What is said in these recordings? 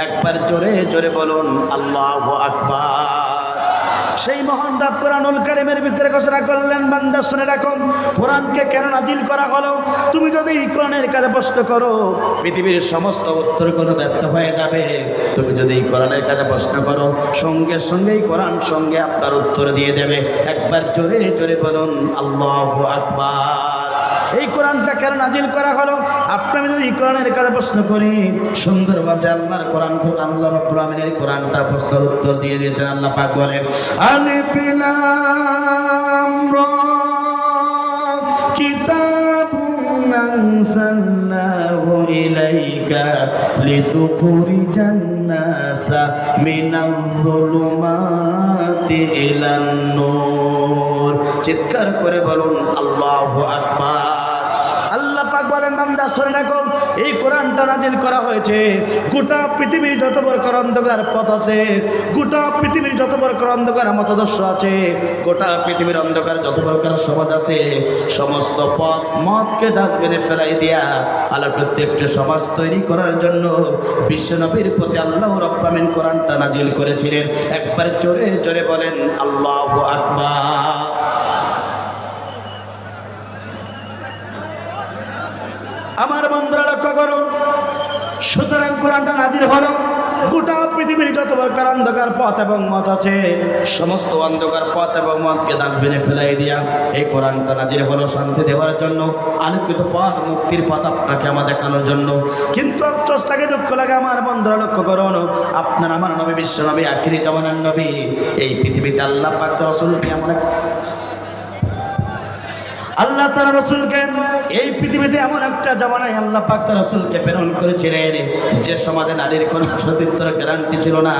একবার জোরে জোরে বলুন আল্লাহু আকবার। সেই মহান রব কোরআনুল কারীমের ভিতরে ঘোষণা করলেন, বান্দা শুনে রাখো কোরআনকে কেন নাজিল করা হলো। তুমি যদি কোরআনের কাছে প্রশ্ন করো পৃথিবীর সমস্ত উত্তর কোনো ব্যর্থ হয়ে যাবে। তুমি যদি কোরআনের কাছে প্রশ্ন করো সঙ্গে সঙ্গেই কোরআন সঙ্গে আপনার উত্তর দিয়ে দেবে। একবার জোরে জোরে বলুন আল্লাহু আকবার। এই কোরআনটা কেন নাজিল করা হলো? আপনি যদি কোরআনের কাছে প্রশ্ন করি সুন্দরভাবে আল্লাহর কোরআন আল্লাহ রাব্বুল আলামিনের কোরআনটা প্রশ্নের উত্তর দিয়ে দিয়েছেন। আল্লাহ পাক বলেন আলিফ লাম রা কিতাবুন আনজালনাহু ইলাইকা লিতুখরিজান নাসা মিনায-যুলুমাতি ইলান নূর। চিৎকার করে বলুন আল্লাহু আকবার। আল্লাহ পাক বলেন বান্দা শুনে রাখো এই কোরআনটা নাজিল করা হয়েছে গোটা পৃথিবীর যত প্রকার অন্ধকার পথ আছে, গোটা পৃথিবীর যত প্রকার অন্ধকার মতাদর্শ আছে, গোটা পৃথিবীর অন্ধকার যত প্রকার সমাজ আছে, সমস্ত পথ মতকে ডাস্টবিনে ফেলাই দিয়া আলোকিত একটি সমাজ তৈরি করার জন্য বিশ্বনবীর প্রতি আল্লাহ রাব্বুল আলামিন কোরআনটা নাজিল করেছিলেন। একবার জোরে জোরে বলেন আল্লাহু আকবার। আমার বন্ধুরা লক্ষ্য করুন, সুতরাং কোরআনটা নাজিল হলো গোটা পৃথিবীর যত প্রকার অন্ধকার পথ এবং মত আছে সমস্ত অন্ধকার পথ এবং মতকে ডাস্টবিনে ফেলাই দিয়া এই কোরআনটা নাজিল হলো শান্তি দেওয়ার জন্য, আলোকিত পথ মুক্তির পথ আপনাকে আমার দেখানোর জন্য। কিন্তু আফসোস লাগে, দুঃখ লাগে আমার বন্ধুরা লক্ষ্য করুন, আপনার আমার নবী বিশ্ব নবী আখিরি জামানার নবী এই পৃথিবীতে আল্লাহ পাক রাসূলকে আল্লাহ তাআলা রাসূলকে এই পৃথিবীতে এমন একটা জামানায় আল্লাহ পাক তাআলা রাসূলকে প্রেরণ করেছিলেন যে সমাজে নারীর কোনো সতীত্বের গ্যারান্টি ছিল না,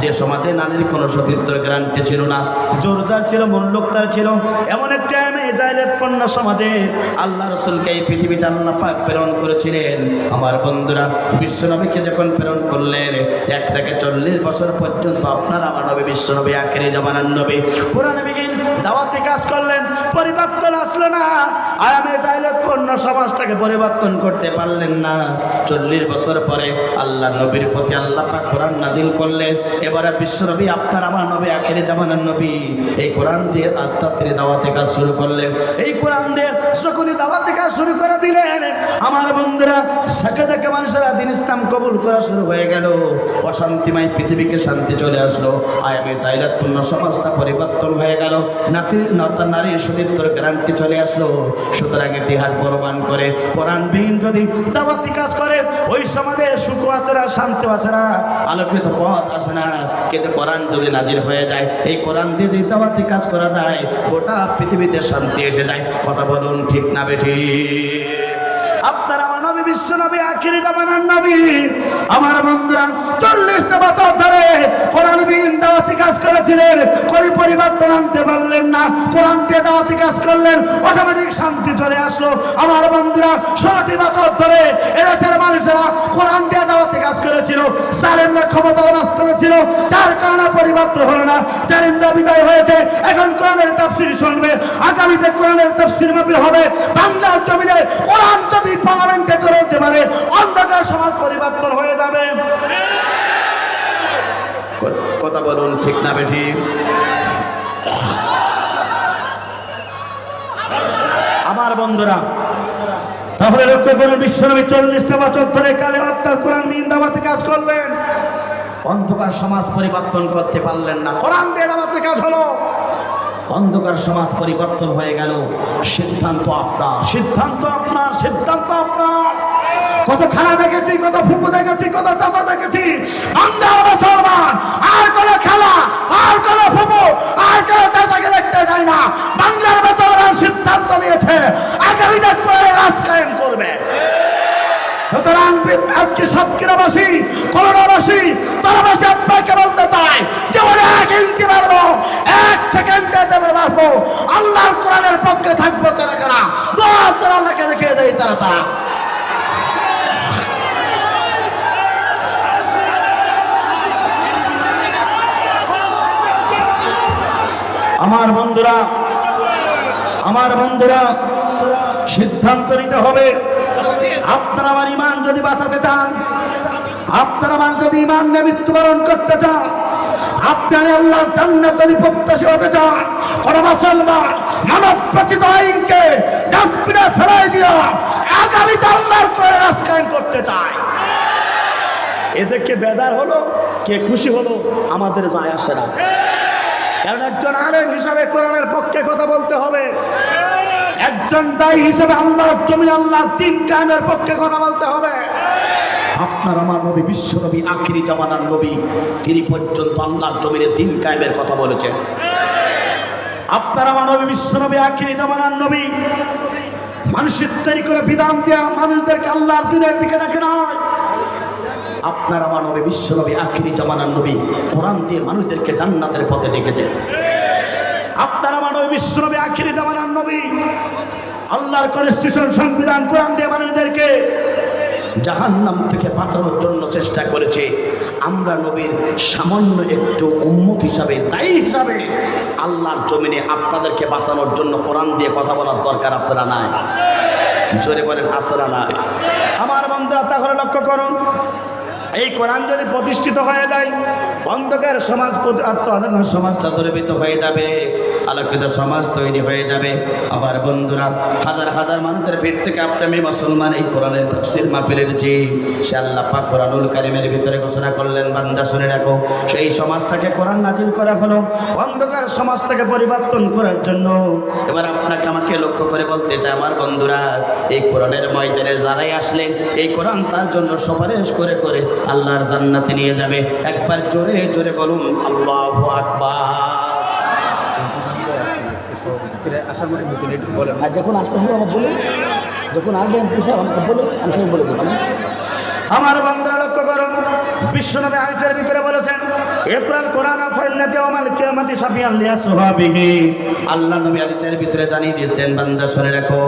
যে সমাজে নারীর কোনো সতীত্বের গ্যারান্টি ছিল না, জোরদার ছিল, মূল্যকতার ছিল। এমন একটা জাহেলিয়াতপূর্ণ সমাজে আল্লাহ রাসূলকে এই পৃথিবীতে আল্লাহ পাক প্রেরণ করেছিলেন। আমার বন্ধুরা বিশ্বনবীকে যখন প্রেরণ করলেন 1 থেকে 40 বছর পর্যন্ত আপনার আমার নবী বিশ্বনবী আখিরি জামানার নবী কোরআন বিহীন দাওয়াতি কাজ করলেন, পরিবর্তন আসলো না। আরামে জাহেলিয়াতপূর্ণ সমাজটাকে পরিবর্তন করতে পারলেন না। 40 বছর পরে আল্লাহ নবীর প্রতি আল্লাহ পাক কোরআন নাজিল করলেন। এবারে বিশ্বনবী আপনার আমার নবী আখিরি জামানার নবী এই কোরআন দিয়ে আত্মাত্রী দাওয়াতি কাজ শুরু করলেন। এই কোরআন দিয়ে যখনই দাওয়াতি কাজ শুরু করে দিলেন আমার বন্ধুরা ঝাঁকে ঝাঁকে মানুষেরা দিন ইসলাম কবুল করা শুরু হয়ে গেল। অশান্তিময় পৃথিবীকে শান্তি চলে আসলো। আয়ামে জাহেলিয়াতপূর্ণ সমাজটা পরিবর্তন হয়ে গেল। নারীর সতীত্বের গ্যারান্টি চলে আসলো। সুতরাং ইতিহাস প্রমাণ করে কোরআনবিহীন যদি দাওয়াতি কাজ করে ওই সমাজে সুখ আসে না, শান্তি আসে না, আলোকিত পথ আসে না। কিন্তু কোরআন যদি নাজিল হয়ে যায়, এই কোরআন দিয়ে যদি দাওয়াতি কাজ করা যায় গোটা পৃথিবীতে শান্তি এসে যায়। কথা বলুন ঠিক না বেঠিক? আপনার আমার নবী বিশ্ব নবী আখিরি জামানার নবী আমার বন্ধুরা 40টা বছর ধরে কোরআনবিহীন দাওয়াতি কাজ করেছিলেন, কোনো পরিবর্তন আনতে পারলেন না। কোরআন দিয়ে দাওয়াতি কাজ করলেন, অটোমেটিক শান্তি চলে আসলো। আমার বন্ধুরা 16টি বছর ধরে এদেশের মানুষেরা কোরআন দিয়ে দাওয়াতি কাজ করেছিল, জালেমরা ক্ষমতার মাঝখানে ছিল, যার কারণে পরিবর্তন হলো না। জালেমরা বিদায় হয়েছে, এখন কোরআনের তাফসীর শুনবে, আগামীতে কোরআনের তাফসীর মাহফিল হবে। বাংলার জমিনে কোরআন যদি পার্লামেন্টে চলে যেতে পারে অন্ধকার সমাজ পরিবর্তন হয়ে যাবে। কথা বলুন ঠিক না বেঠিক? আমার বন্ধুরা তাহলে লক্ষ্য করুন, বিশ্বনবী 40টা বছর ধরে কালে হত্যার কোরআনবিহীন দাওয়াতি কাজ করলেন, অন্ধকার সমাজ পরিবর্তন করতে পারলেন না। কোরআন দিয়ে দাওয়াতি কাজ হলো, অন্ধকার সমাজ পরিবর্তন হয়ে গেল। সিদ্ধান্ত আপনার, সিদ্ধান্ত আপনার, সিদ্ধান্ত আপনার। কত খালা দেখেছি, কত ফুপু দেখেছি, কত চাচা দেখেছি, বাংলার মুসলমান আর কোন খালা আর কোন ফুপু আর কোন চাচাকে দেখতে যায় না। বাংলার মুসলমান সিদ্ধান্ত নিয়েছে আগামীতে কোরআনের রাজ কায়েম করবে। সুতরাং আজকে সাতক্ষীরাবাসী, করোনাবাসী, তারাবাসী আপনাকে বলতে চাই যেমন 1 ইঞ্চি মারবো, 1 সেকেন্ডে যেমন বাঁচবো, আল্লাহর কোরআনের পক্ষে থাকবো কারা কারা দোয়া তারা আল্লাহকে রেখে দেয় তারা তারা। আমার বন্ধুরা, আমার বন্ধুরা সিদ্ধান্ত নিতে হবে। আপনারা আমার ঈমান যদি বাঁচাতে চান, আপনারা আমার যদি ইমান নিয়ে মৃত্যুবরণ করতে চান, আপনারা আল্লাহর জান্নাতের প্রত্যাশী হতে চান, কোন মুসলমান মানব রচিত আইনকে ডাস্টবিনে ফেলাই দিয়া আগামীতে আল্লাহর কোরআন কায়েম করতে চায়, এতে কে বেজার হলো কে খুশি হলো আমাদের যায় আসে না। কারণ একজন আলেম হিসাবে কোরআনের পক্ষে কথা বলতে হবে, একজন দায়ী হিসেবে আল্লাহর জমিন আল্লাহর দ্বীন কায়েমের পক্ষে কথা বলতে হবে। আপনার আমার নবী বিশ্ব নবী আখিরি জামানার নবী, তিনি পর্যন্ত আল্লাহর জমিনে দ্বীন কায়েমের কথা বলেছেন। আপনার আমার নবী বিশ্ব নবী আখিরি জামানার নবী, মানুষের তৈরি করে বিধান দেওয়া মানুষদেরকে আল্লাহর দ্বীনের দিকে ডাকে নয়। আপনার আমার নবী বিশ্ব নবী আখিরি জামানার নবী, কোরআন দিয়ে মানুষদেরকে জান্নাতের পথে ডেকেছেন। আপনার আমার নবী বিশ্ব নবী আখিরি জামানার নবী, আল্লাহর কনস্টিটিউশন সংবিধান কোরআন দিয়ে মানুষদেরকে জাহান্নাম থেকে বাঁচানোর জন্য চেষ্টা করেছে। আমরা নবীর সামান্য একটু উম্মত হিসাবে, দায়ী হিসাবে আল্লাহর জমিনে আপনাদেরকে বাঁচানোর জন্য কোরআন দিয়ে কথা বলার দরকার আছে না নাই? জোরে বলেন আছে না নাই? আমার বন্ধুরা তাহলে লক্ষ্য করুন, এই কোরআন যদি প্রতিষ্ঠিত হয়ে যায়, অন্ধকার সমাজ সমাজটা দূরীভূত হয়ে যাবে, আলোকিত সমাজ তৈরি হয়ে যাবে। আবার বন্ধুরা, হাজার হাজার মানুষের ভিড় থেকে আপনি আমি মুসলমান এই কোরআনের তাফসীর মাহফিলের যে সে আল্লাহ পাক কোরআনুল কারীমের ভিতরে ঘোষণা করলেন, বান্দা শুনে রাখো, সেই সমাজটাকে কোরআন নাজিল করা হলো অন্ধকার সমাজটাকে পরিবর্তন করার জন্য। এবার আপনাকে আমাকে লক্ষ্য করে বলতে চাই, আমার বন্ধুরা, এই কোরআনের ময়দানে যারাই আসলেন, এই কোরআন তার জন্য সুপারিশ করে করে আল্লাহর জান্নাতে নিয়ে যাবে। একবার জোরে জোরে বলুন আল্লাহু আকবার। আর যখন আসবে আমার বলুন, যখন আসবেন আমাকে বলুন, আমি সব বলে দেবো। আমার বন্ধুরা লক্ষ্য করুন, বিশ্বনবী হাদিসের ভিতরে বলেছেন, ইকরাল কোরআন ফাইন্নাতি ইয়াউমাল কিয়ামাতি শাফিআন লিয়াসহাবিহি। আল্লাহ নবী হাদিসের ভিতরে জানিয়ে দিয়েছেন, বান্দা শুনে রাখো,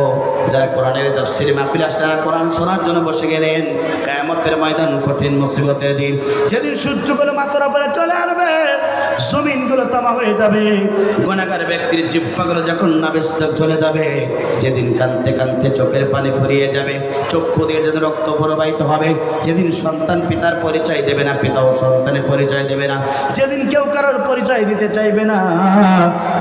যারা কোরআনের তাফসীর মাহফিল আসে, কোরআন শোনার জন্য বসে গেলেন, কিয়ামতের ময়দান কঠিন মুসিবতের দিন, যেদিন সূর্যগুলো মাথার উপরে চলে আসবে, জমিনগুলো তামা হয়ে যাবে, গুনাহগার ব্যক্তির জিহ্বাগুলো যখন নাবিস্তাক চলে যাবে, যেদিন কাঁদতে কাঁদতে চোখের পানি ফুরিয়ে যাবে, চক্ষু দিয়ে যেদিন রক্ত প্রবাহিত হবে, যেদিন সন্তান পিতার পরিচয় দেবে না, পিতাও সন্তানের পরিচয় দেবে না, যেদিন কেউ কারোর পরিচয় দিতে চাইবে না,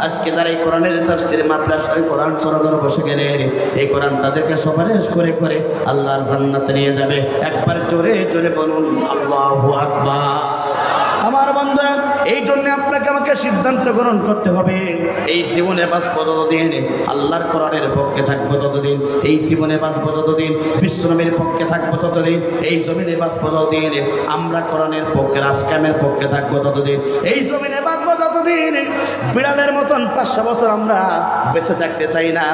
আজকে যারা এই কোরআনের তাফসীর মাহফিল কোরআন শোনার জন্য বসে গেলেন, এই কোরআন তাদেরকে সুপারিশ করে করে আল্লাহর জান্নাতে নিয়ে যাবে। একবার জোরে জোরে বলুন আল্লাহু আকবার। আমার বন্ধুরা, এই জন্য আপনাকে আমাকে সিদ্ধান্ত গ্রহণ করতে হবে, এই জীবনে বাঁচবো যতদিন আল্লাহর কোরআনের পক্ষে থাকবো ততদিন, এই জীবনে বাঁচবো যতদিন বিশ্বনবীর পক্ষে থাকবো ততদিন, এই জমিনে বাঁচবো যতদিন আমরা কোরআনের পক্ষে রাজকামের পক্ষে থাকবো ততদিন, এই জমিনে বাঁচবো যতদিন বিড়ালের মতন 500 বছর আমরা বেঁচে থাকতে চাই না,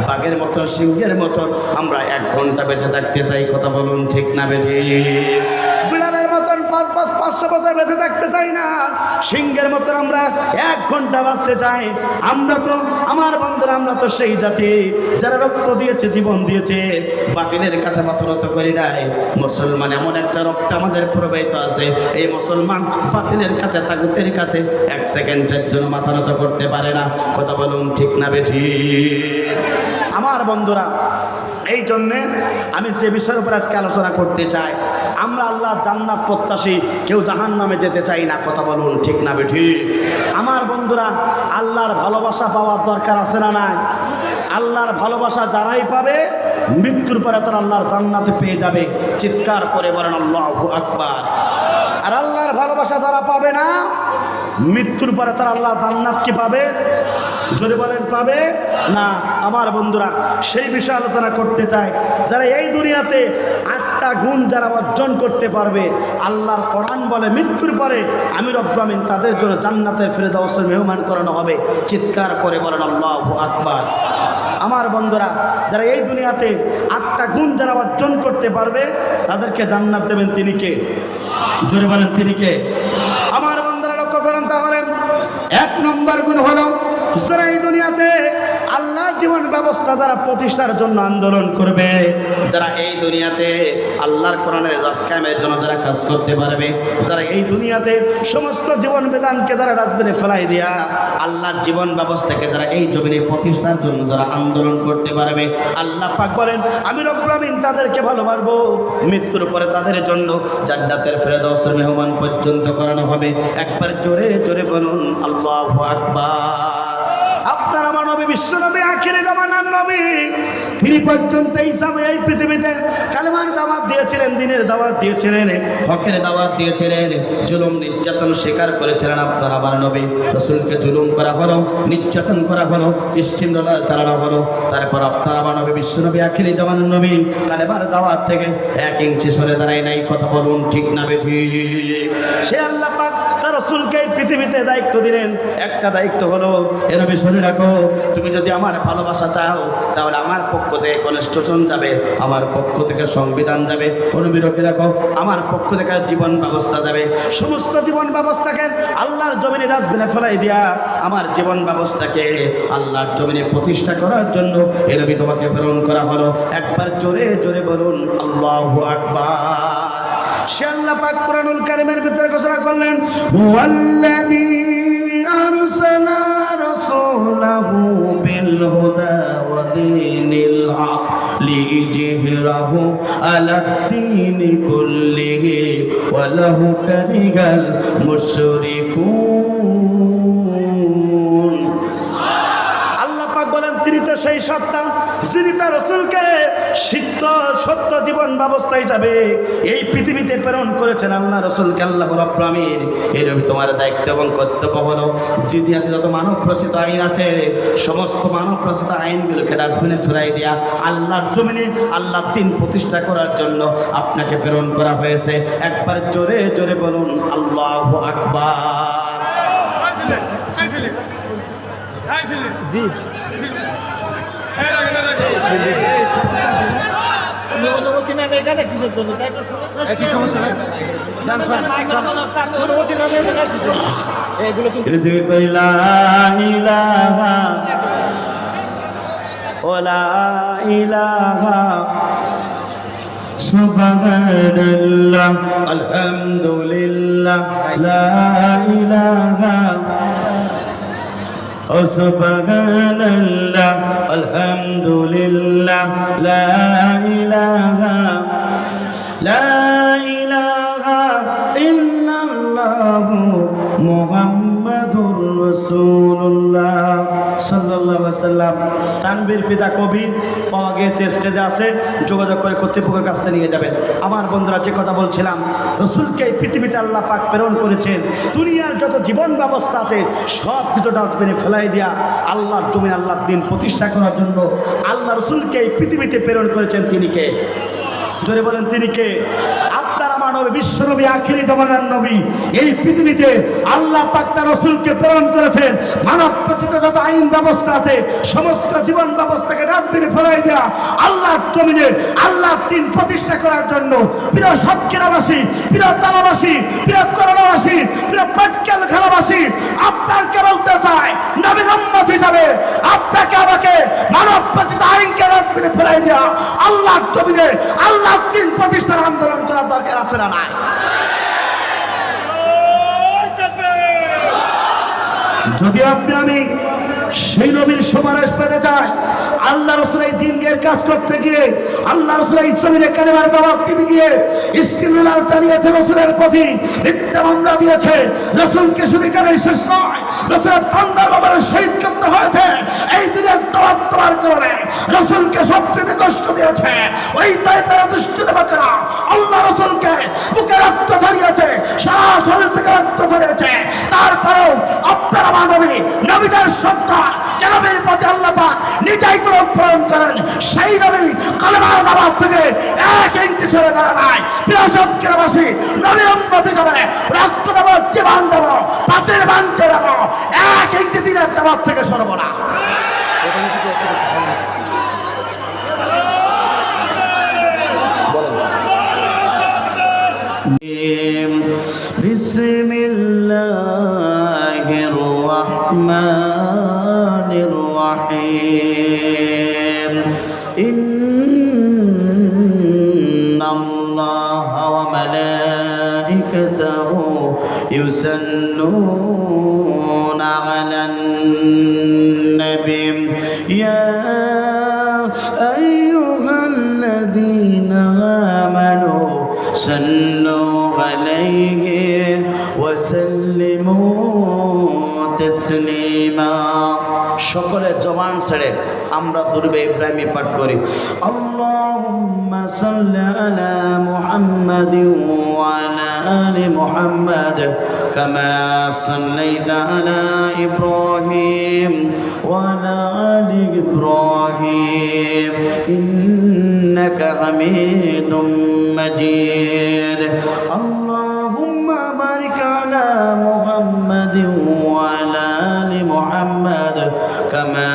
বাঘের মতন সিংহের মতন আমরা 1 ঘন্টা বেঁচে থাকতে চাই। কথা বলুন ঠিক না বেঠিক? বিড়ালের মতন 500 বছর বেঁচে থাকতে চাই না, সিংহের মতন আমরা 1 ঘন্টা বাঁচতে চাই। আমরা তো আমার বন্ধুরা, আমরা তো সেই জাতি যারা রক্ত দিয়েছে, জীবন দিয়েছে, বাতিলের কাছে মাথা নত করি নাই। মুসলমান এমন একটা রক্ত আমাদের প্রবাহিত আছে, এই মুসলমান বাতিলের কাছে, তাগুতের কাছে 1 সেকেন্ডের জন্য মাথা নত করতে পারে না। কথা বলুন ঠিক না বেঠিক? আমার বন্ধুরা, এই জন্যে আমি যে বিষয়ের উপর আজকে আলোচনা করতে চাই, আমরা আল্লাহর জান্নাত প্রত্যাশী, কেউ জাহান্নামে যেতে চাই না। কথা বলুন ঠিক না বেঠিক? আমার বন্ধুরা, আল্লাহর ভালোবাসা পাওয়ার দরকার আছে না নাই? আল্লাহর ভালোবাসা যারাই পাবে, মৃত্যুর পরে তারা আল্লাহর জান্নাতে পেয়ে যাবে। চিৎকার করে বলেন আল্লাহু আকবার। আর আল্লাহর ভালোবাসা যারা পাবে না, মৃত্যুর পরে তারা আল্লাহ জান্নাত কি পাবে? জোরে বলেন পাবে না। আমার বন্ধুরা, সেই বিষয়ে আলোচনা করতে চাই, যারা এই দুনিয়াতে 8টা গুণ যারা অর্জন করতে পারবে, আল্লাহর কোরআন বলে মৃত্যুর পরে আমি রব্বুল আমিন তাদের জন্য জান্নাতের ফেরদাউসের মেহমান করানো হবে। চিৎকার করে বলেন আল্লাহু আকবার। আমার বন্ধুরা, যারা এই দুনিয়াতে 8টা গুণ যারা অর্জন করতে পারবে, তাদেরকে জান্নাত দেবেন তিনি কে? জোরে বলেন তিনি কে? আমার বন্ধুরা লক্ষ্য করেন, তাহলে 1 নম্বর গুণ হলো, যারা এই দুনিয়াতে আল্লাহর জীবন ব্যবস্থা যারা প্রতিষ্ঠার জন্য আন্দোলন করবে, যারা এই দুনিয়াতে আল্লাহর কোরআনের রাজ কায়েমের জন্য যারা কাজ করতে পারবে, যারা এই দুনিয়াতে সমস্ত জীবন বিধানকে যারা ডাস্টবিনে ফেলাই দিয়া আল্লাহর জীবন ব্যবস্থাকে যারা এই জমিনে প্রতিষ্ঠার জন্য যারা আন্দোলন করতে পারবে, আল্লাহ পাক বলেন আমি রব্বুল আমিন তাদেরকে ভালোবাসবো। মৃত্যুর পরে তাদের জন্য জান্নাতের ফেরদাউসের মেহমান পর্যন্ত করানো হবে। একবার জোরে জোরে বলুন আল্লাহু আকবার। আপনার আমার নবী বিশ্ব নবী আখিরি জামানার নবী, তিনি পর্যন্ত এই সময় এই পৃথিবীতে কালেমার দাওয়াত দিয়েছিলেন, দিনের দাওয়াত দিয়েছিলেন, হকের দাওয়াত দিয়েছিলেন। জুলুম নির্যাতন স্বীকার করেছিলেন আপনার আমার নবী। রাসূলকে জুলুম করা হলো, নির্যাতন করা হলো, স্টিমরোলার চালানো হলো। তারপর আপনার আমার নবী বিশ্ব নবী আখিরি জামানার নবী কালেমার দাওয়াত থেকে 1 ইঞ্চি সরে দাঁড়ায় নাই। কথা বলুন ঠিক না বেঠিক? সে আল্লাহ পাক তার রাসূলকে এই পৃথিবীতে দায়িত্ব দিলেন। একটা দায়িত্ব হলো, এ নবী শুনে রাখো, তুমি যদি আমার ভালোবাসা চাও তাহলে আমার পক্ষ থেকে কনস্টিটিউশন যাবে, আমার পক্ষ থেকে সংবিধান যাবে। ও নবী রক্ষে রাখো, আমার পক্ষ থেকে জীবন ব্যবস্থা যাবে। সমস্ত জীবন ব্যবস্থাকে আল্লাহর জমিনে ডাস্টবিনে ফেলাই দিয়া আমার জীবন ব্যবস্থাকে আল্লাহর জমিনে প্রতিষ্ঠা করার জন্য এ নবী তোমাকে প্রেরণ করা হলো। একবার জোরে জোরে বলুন আল্লাহু আকবার। সে আল্লাহ পাক কুরআনুল কারীমের ভিতরে ঘোষণা করলেন হুয়াল্লাযী আরসালা রাসূলাহু বিল হুদা ওয়া দীনিল হক লিইয়ুযহিরাহু আলাদ-দীনি কুল্লিহি ওয়া লাহু কারিহাল মুশরিকুন। আল্লাহ পাক বলেন তিনি তো সেই সত্তা যিনি তার রাসূলকে সত্য জীবন ব্যবস্থা হিসাবে এই পৃথিবীতে প্রেরণ করেছেন। আল্লাহ রাসূলকে আল্লাহ রাব্বুল আমিন এই নবী তোমার দায়িত্ব এবং কর্তব্য হলো দুনিয়াতে যত মানব রচিত আইন আছে সমস্ত মানব রচিত আইনগুলোকে ডাস্টবিনে ফেলাই দিয়া আল্লাহর জমিনে আল্লাহর দ্বীন প্রতিষ্ঠা করার জন্য আপনাকে প্রেরণ করা হয়েছে। একবার জোরে জোরে বলুন আল্লাহু আকবার। জি অনুমতি না দেয় কেন কিসের জন্য? একই সমস্যা নাই, অনুমতি না দেয় এগুলো লা ইলাহা ওয়ালা ইলাহা সুবহানাল্লাহ আলহামদুলিল্লাহ লা ইলাহা ও সুবহানাল্লাহ আলহামদুলিল্লাহ লা ইলাহা ইল্লাল্লাহু মুহাম্মাদুর রাসূলুল্লাহ সাল্লাল্লাহু আলাইহি ওয়াসাল্লাম। তানভীর পিতা কবি পাওয়া গেছে, স্টেজে আছে, যোগাযোগ করে কর্তৃপক্ষের কাছে নিয়ে যাবেন। আমার বন্ধুরা যে কথা বলছিলাম, রাসূলকে এই পৃথিবীতে আল্লাহ পাক প্রেরণ করেছেন। দুনিয়ার যত জীবন ব্যবস্থা আছে সব কিছু ডাস্টবিনে ফেলাই দিয়া আল্লাহর জমিন আল্লাহর দ্বীন প্রতিষ্ঠা করার জন্য আল্লাহ রাসূলকে এই পৃথিবীতে প্রেরণ করেছেন। তিনি কে? জোরে বলেন তিনি কে? আপনার আমার নবী বিশ্ব নবী আখিরি জামানার নবী। এই পৃথিবীতে আল্লাহ পাক তার রাসূলকে প্রেরণ করেছেন মানব রচিত যত আইন ব্যবস্থা আছে সমস্ত জীবন ব্যবস্থাকে ডাস্টবিনে ফেলাই দেয়া আল্লাহর জমিনে আল্লাহর দ্বীন প্রতিষ্ঠা করার জন্য। প্রিয় সাতক্ষীরাবাসী, প্রিয় তালাবাসী, প্রিয় করোনাবাসী, প্রিয় পাটকেল খেলাবাসী, আপনাকে বলতে চাই নবীর উম্মত হিসাবে আপনাকে আমাকে মানব রচিত আইনকে ডাস্টবিনে ফেলাই দেয়া আল্লাহর জমিনে আল্লাহর দ্বীন প্রতিষ্ঠার আন্দোলন করার দরকার আছে না নাই? যদি আপনি আমি সেই নবীর সুপারিশ পেতে চাই, আল্লাহ রাসূল এই দ্বীনের কাজ করতে গিয়ে আল্লাহ রাসূল এই জমিনে কালেমার দাওয়াত দিতে গিয়ে ইস্তিগফার চালিয়েছে, রাসূলের প্রতি মিথ্যা মামলা দিয়েছে। রাসূলকে শুধু এখানেই শেষ নয়, রাসূলের তান্দার বাবার শহীদ করতে হয়েছে এই দিনের দাওয়াত দেওয়ার কারণে। রাসূলকে সবচেয়ে কষ্ট দিয়েছে ওই তাইফের দুষ্টদেবতারা। আল্লাহ রাসূলকে বুকে রক্ত ঝরিয়েছে, সারা শরীর থেকে রক্ত ঝরিয়েছে। তারপরেও আপনার আমার নবী নবীদের সত্তা নবীর প্রতি আল্লাহ পাক নিজেই তো প্রেরণ করেন। সেই নবী কালেমার দাওয়াত থেকে 1 ইঞ্চি সরে দাঁড়ায় নাই। প্রিয় সাতক্ষীরাবাসী, নবীর উম্মত হিসেবে রক্ত দেব, জীবন দেব, পাঁচের বাঞ্চে দেব, 1 ইঞ্চি দিনের দাওয়াত থেকে সরব না। বিসমিল্লাহির রহমানির রহিম। يصلون على النبي يا أيها الذين آمنوا صلوا عليه وسلموا تسليما সকলে জবান ছেড়ে আমরা দুরূদ ইব্রাহিমী পাঠ করি আল্লাহুম্মা সাল্লি আলা মুহাম্মাদিন ওয়া আলা আলি মুহাম্মাদ কামা সাল্লাইতা আলা ইব্রাহিম ওয়া আলা আলি ইব্রাহিম ইন্নাকা হামিদুম মাজিদ আল্লাহুম্মা বারিক আলা মুহাম্মাদিন ওয়া আলা আলি মুহাম্মাদ كما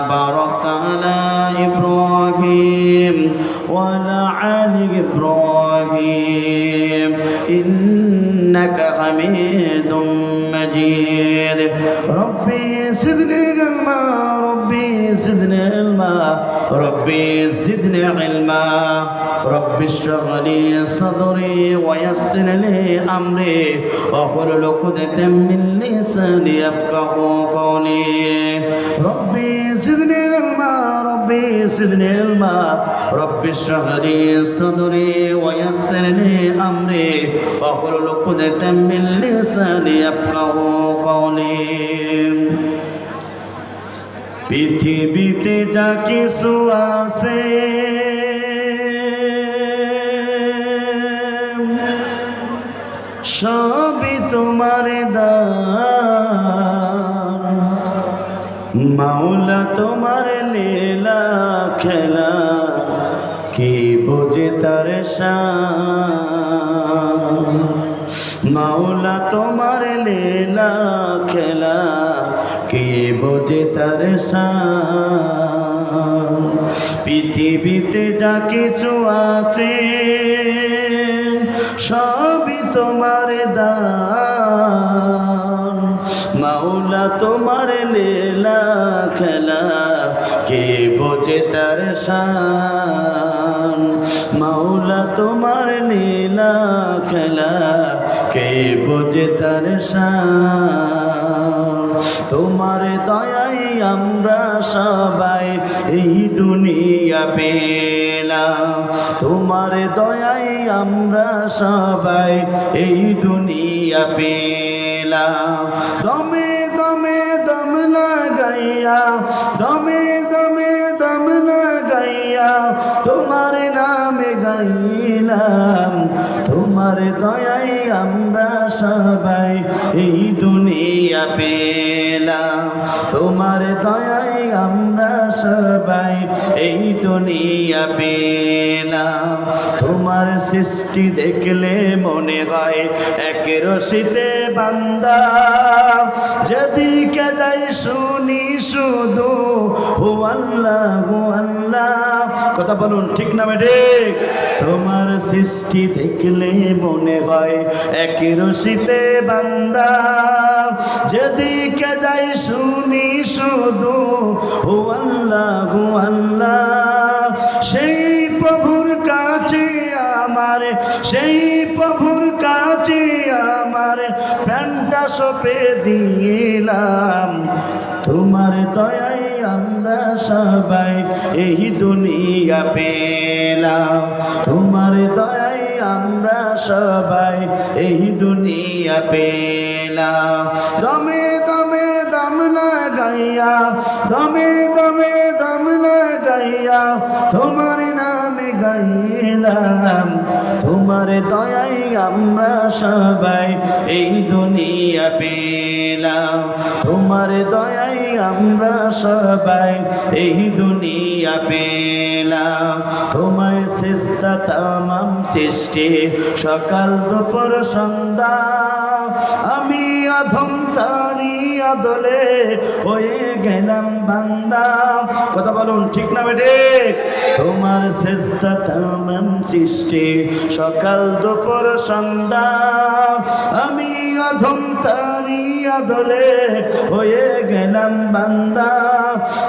باركت على إبراهيم وعلى آل إبراهيم إنك حميد مجيد ربي زدني علما ربي زدني علما ربي زدني علما ربي اشرح لي صدري ويسر لي أمري واحلل عقدة من لساني يفقهوا قولي ربي زدني علما ربي زدني علما ربي اشرح لي صدري ويسر لي أمري واحلل عقدة من لساني يفقهوا قولي পৃথিবীতে যা কিছু আছে সবই তোমার দান মাওলা তোমার লীলা খেলা কি বোঝে তার শান মাওলা তোমার লীলা খেলা কি বোঝে তার শান পৃথিবীতে যা কিছু আছে সবই তোমার দান মাওলা তোমার লীলা খেলা কে বোঝে তার শান মাওলা তোমার লীলা খেলা কে বোঝে তার শান তোমার দয়ায় আমরা সবাই এই দুনিয়া পেলাম তোমার দয়ায় আমরা সবাই এই দুনিয়া পেলাম দমে দমে দম লাগাইয়া দমে দমে দম লাগাইয়া তোমার নামে গাইলাম তোমার দয়ায় আমরা সবাই এই দুনিয়া পেলাম তোমার দয়ায় আমরা সবাই এই দুনিয়া পেলাম তোমার সৃষ্টি দেখলে মনে হয় এক রশিতে বান্দা যেদিকে যাই শুনি শুধু হু আল্লাহ হু আল্লাহ কথা বলুন ঠিক না ঠিক তোমার সৃষ্টি দেখলে মনে হয় এক রশিতে বান্দা যেদিকে যাই শুনি শুধু হু আল্লাহ হু আল্লাহ সেই প্রভুর কাছে আমার সেই প্রভুর কাছে আমার প্রাণটা সঁপে দিলাম তোমার দয়ায় আমরা সবাই এই দুনিয়া পেলাম তোমার দয়ায় আমরা সবাই এই দুনিয়া পেলাম দমে দমে দম না গাইয়া দমে দমে দম না গাইয়া তোমার নামে গাইলাম তোমার দয়ায় আমরা সবাই এই দুনিয়া পেলাম তোমার দয়ায় আমরা সবাই এই দুনিয়া পেলাম তোমায় সিজদা তামাম সৃষ্টি সকাল দুপুর সন্ধ্যা আমি অধম তারি আদলে হয়ে গেলাম বান্দা কথা বলুন ঠিক না বেটে তোমার সিজদা তামাম সৃষ্টি সকাল দুপুর সন্ধ্যা আমি অধম তারি আদলে হয়ে গেলাম বান্দা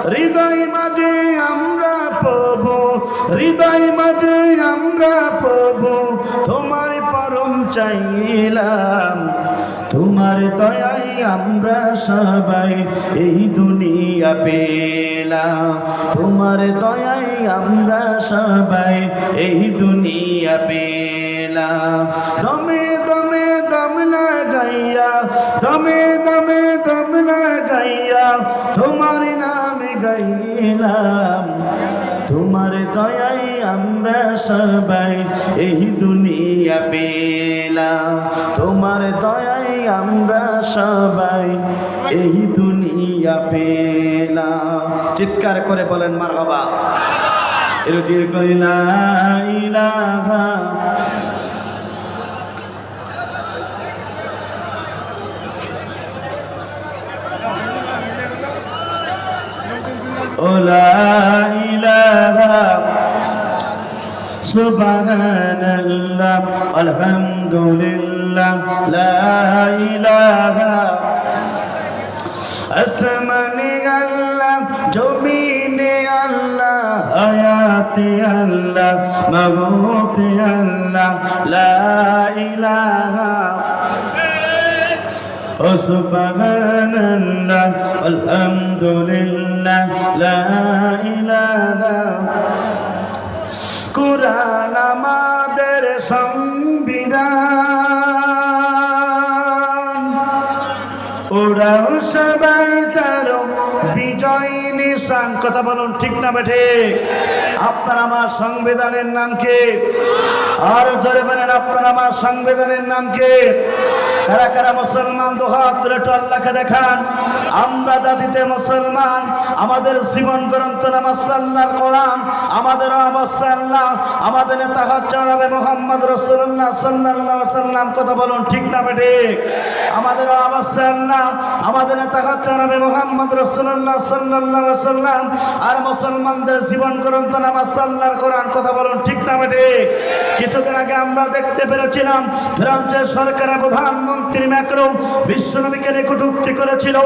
হৃদয় মাঝে আমরা প্রভু হৃদয় মাঝে আমরা প্রভু তোমার পরম চাইলাম, তোমার দয়ায় আমরা সবাই এই দুনিয়া পেলাম, তোমার দয়ায় আমরা সবাই এই দুনিয়া পেলাম। দমে দমে দম না গাইয়া, দমে দমে দম না গাইয়া তোমার নামে গাইলাম, তোমার দয়ায় আমরা সবাই এই দুনিয়া পেলাম, তোমার দয়ায় আমরা সবাই এই দুনিয়া পেলাম। চিৎকার করে বলেন মারহাবা। এরকম করি লা ইলাহা ও লা ইলাহা সুবহানাল্লাহ আলহামদুলিল্লাহ লা ইলাহা। আসমানে আল্লাহ, জমিনে আল্লাহ, হায়াতে আল্লাহ, মাউতে আল্লাহ, লা ইলাহা ও সুবহানাল্লাহ আলহামদুলিল্লাহ লা ইলাহা। কুরআন আমাদের সংবিধান, ওরাও সবাই তার বিজয় নিশান। কথা বলুন ঠিক না বেঠে? আপনার আমার সংবিধানের নাম কি? আর জোরে বলেন আপনার আমার সংবিধানের নাম কি? কারা কারা মুসলমান? দুহাত তুলে একটু আল্লাহকে দেখান। আমরা জাতিতে মুসলমান, আমাদের জীবন গ্রন্থ নাম আল্লাহর কোরআন, আমাদের অবস্থা আল্লাহ, আমাদের নেতা হচ্ছে নবী মুহাম্মদ রাসূলুল্লাহ সাল্লাল্লাহু আলাইহি ওয়াসাল্লাম। কথা বলুন ঠিক না বেঠে? আমাদের অবস্থা আল্লাহ, আমাদের নেতা হচ্ছে নবী মুহাম্মদ রাসূলুল্লাহ সাল্লাল্লাহু আলাইহি ওয়াসাল্লাম। আর মুসলমানদের জীবন গ্রন্থ নাম আল্লাহর কোরআন। কথা বলুন ঠিক না বেঠে? কিছুদিন আগে আমরা দেখতে পেরেছিলাম ফ্রান্সের সরকারের প্রধানমন্ত্রী ম্যাক্রো বিশ্বনবীকে নিয়ে কটূক্তি করেছিল।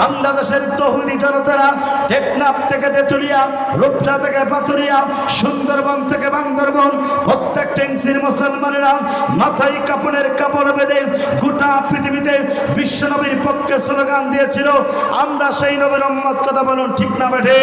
বাংলাদেশের তৌহিদি জনতারা টেকনাফ থেকে তেঁতুলিয়া, রূপসা থেকে পাথুরিয়া, সুন্দরবন থেকে বান্দরবন প্রত্যেকটা ইঞ্চির মুসলমানেরা মাথায় কাপড়ের কাপড় বেঁধে গোটা পৃথিবীতে বিশ্বনবীর পক্ষে স্লোগান দিয়েছিল, আমরা সেই নবীর উম্মত। কথা বলুন ঠিক না বেঠে?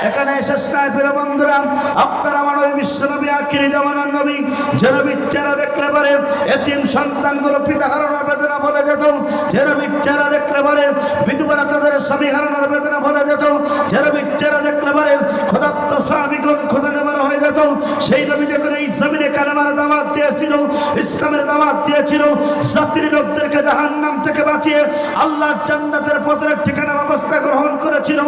এখানে শেষ নয় প্রিয় বন্ধুরা, আপনারা আমার ওই বিশ্বনবী আখিরি জামানার নবী, যে নবীর চেহারা দেখলে পারে এতিম সন্তানগুলো পিতা হারানোর বেদনা ভুলে যেত, যে নবীর চেহারা দেখলে পারে বিধবারা তাদের স্বামী হারানোর বেদনা ভুলে যেত, যে নবীর চেহারা দেখলে পারে ক্ষুধার্ত সাহাবীগণ ক্ষুধা নেবার হয়ে যেত। সেই নবী যখন এই জমিনে কালেমার দাওয়াত দিয়েছিল, ইসলামের দাওয়াত দিয়েছিল, জাতির লোকদেরকে জাহান্নাম থেকে বাঁচিয়ে আল্লাহর জান্নাতের পথের ঠিকানা ব্যবস্থা গ্রহণ করেছিল,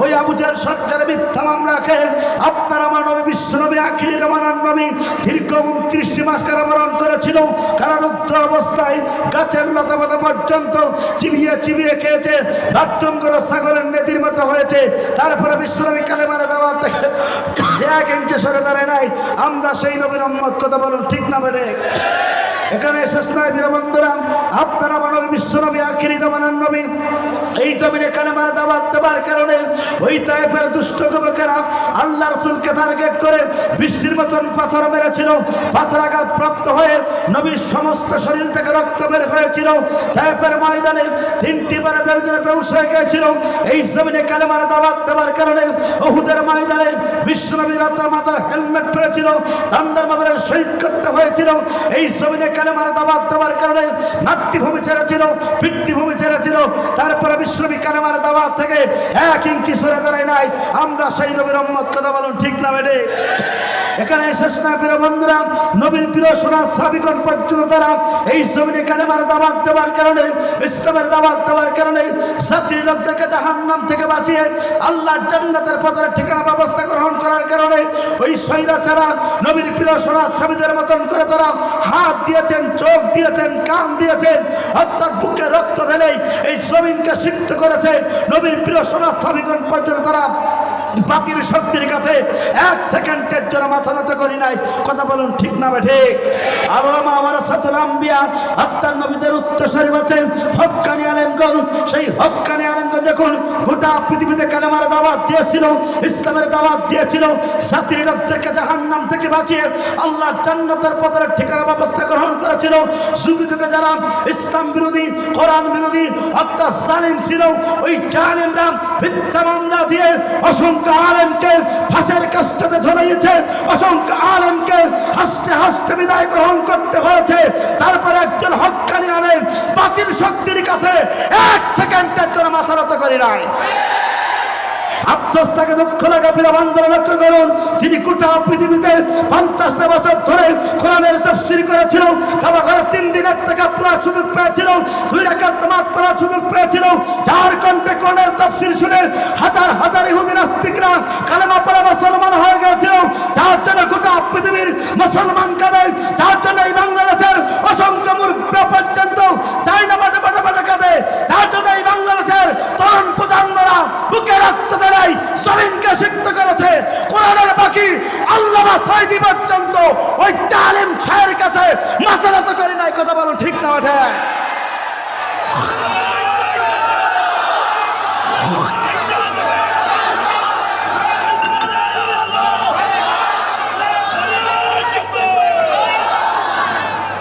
ওই আবু জাহেল সরকার মিথ্যা মামলা খেয়ে আপনার আমার নবী বিশ্বনবী আখিরি জামানার নবী দীর্ঘ 29 মাস কারাবরণ করেছিল। কারারুদ্ধ অবস্থায় গাছের লতা পাতা পর্যন্ত চিবিয়ে চিবিয়ে খেয়েছে, বাথরুম করে ছাগলের নেতির মতো হয়েছে। তারপরে বিশ্বনবী কালেমার দাওয়াত থেকে 1 ইঞ্চি সরে দাঁড়ায় নাই। আমরা সেই নবীর উম্মত। কথা বলুন ঠিক না বেঠে? এখানে শেষ নয় প্রিয় বন্ধুরা, আপনারা মানব বিশ্বনবী আখিরি জামানার নবী এই জমিনে কালেমার দাওয়াত দেবার কারণে ওই তায়েফের দুষ্ট যুবকেরা আল্লাহ রাসূলকে টার্গেট করে বৃষ্টির মতন পাথর মেরেছিল। পাথরাঘাত প্রাপ্ত হয়ে নবীর সমস্ত শরীর থেকে রক্ত বের হয়েছিল। তায়েফের ময়দানে 3টি বারে বেহুশ হয়ে গিয়েছিল এই জমিনে কালেমার দাওয়াত দেবার কারণে। উহুদের ময়দানে বিশ্বনবীর মাথার হেলমেট পরেছিল, দান্দার মাবরে শহীদ করতে হয়েছিল এই জমিনে কালেমার দাওয়াত দেওয়ার কারণে। মাতৃভূমি ছেড়েছিল, পিতৃভূমি ছেড়েছিল, তারপরে বিশ্বনবী কালেমার দাওয়াত থেকে 1 ইঞ্চি সরে দাঁড়ায় নাই। আমরা সেই নবীর উম্মত। কথা বলুন ঠিক না বেঠে? এখানে শেষ না প্রিয় বন্ধুরা, নবীর প্রিয় সোনার সাহাবীগণ পর্যন্ত তারা এই জমিনে কালেমার দাওয়াত দেওয়ার কারণে, ইসলামের দাওয়াত দেওয়ার কারণে জাতির লোকদেরকে জাহান্নাম থেকে বাঁচিয়ে আল্লাহর জান্নাতের পথের ঠিকানা ব্যবস্থা গ্রহণ করার কারণে ওই স্বৈরাচারা নবীর প্রিয় সোনার সাহাবীদের মতন করে তারা হাত দিয়েছেন, চোখ দিয়েছেন, কান দিয়েছেন, অর্থাৎ বুকে রক্ত ঢেলে এই জমিনকে সিক্ত করেছে। নবীর প্রিয় সোনার সাহাবীগণ পর্যন্ত তারা বাতিল শক্তির কাছে এক সেকেন্ডের জন্য মাথা নত করি নাই। কথা বলুন ঠিক না ঠিক? আর ওলামা ওয়ারাসাতুল আম্বিয়া, আত্মার নবীদের উত্তরসূরি বলেন হক্কানি আলেমগণ, সেই হক্কানি আলেমগণ যখন গোটা পৃথিবীতে কালেমার দাওয়াত দিয়েছিল, ইসলামের দাওয়াত দিয়েছিল, জাতির লোকদেরকে জাহান্নাম থেকে বাঁচিয়ে আল্লাহ জান্নাতের পথের ঠিকানা ব্যবস্থা গ্রহণ করেছিল। যুগে যুগে যারা ইসলাম বিরোধী, কোরআন বিরোধী, অর্থাৎ জালিম ছিল, ওই জালিমরা মিথ্যা মামলা দিয়ে অসংখ্য আলেমকে ফাঁসের কাস্টাতে ধরিয়েছে, অসংখ্য আলেমকে হাসতে হাসতে বিদায় গ্রহণ করতে হয়েছে। তারপরে একজন হক্কানি আলেম বাতিল শক্তির কাছে এক সেকেন্ডের জন্য মাথা নত করে নাই। আফসোসটাকে দুঃখ লাগা প্রিয় বান্ধব লক্ষ্য করুন, যিনি গোটা পৃথিবীতে 50টা বছর ধরে কোরআনের তাফসীর করেছিল, কাবা ঘরে 3 দিনের থেকে পড়ার সুযোগ পেয়েছিল, 2 রাকাত নামাজ পড়ার সুযোগ পেয়েছিল, যার কণ্ঠে কোরআনের তাফসীর শুনে হাজার হাজার ইহুদি নাস্তিকরা কালেমা পড়ে মুসলমান হয়ে গিয়েছিল, যার জন্য গোটা পৃথিবীর মুসলমান কাঁদে, যার জন্য এই বাংলাদেশের অসংখ্য মূর্খ পর্যন্ত চাই নামাজে পাঠা পাঠা কাঁদে, যার জন্য এই বাংলাদেশের তরুণ প্রজন্মরা বুকে রক্ত দেয়, জমিনকে সিক্ত করেছে। কোরআনের বাকি আল্লামা সাঈদী পর্যন্ত ওই জালিম ছায়ের কাছে মাথা নত করে নাই। কথা বলুন ঠিক না ওঠে?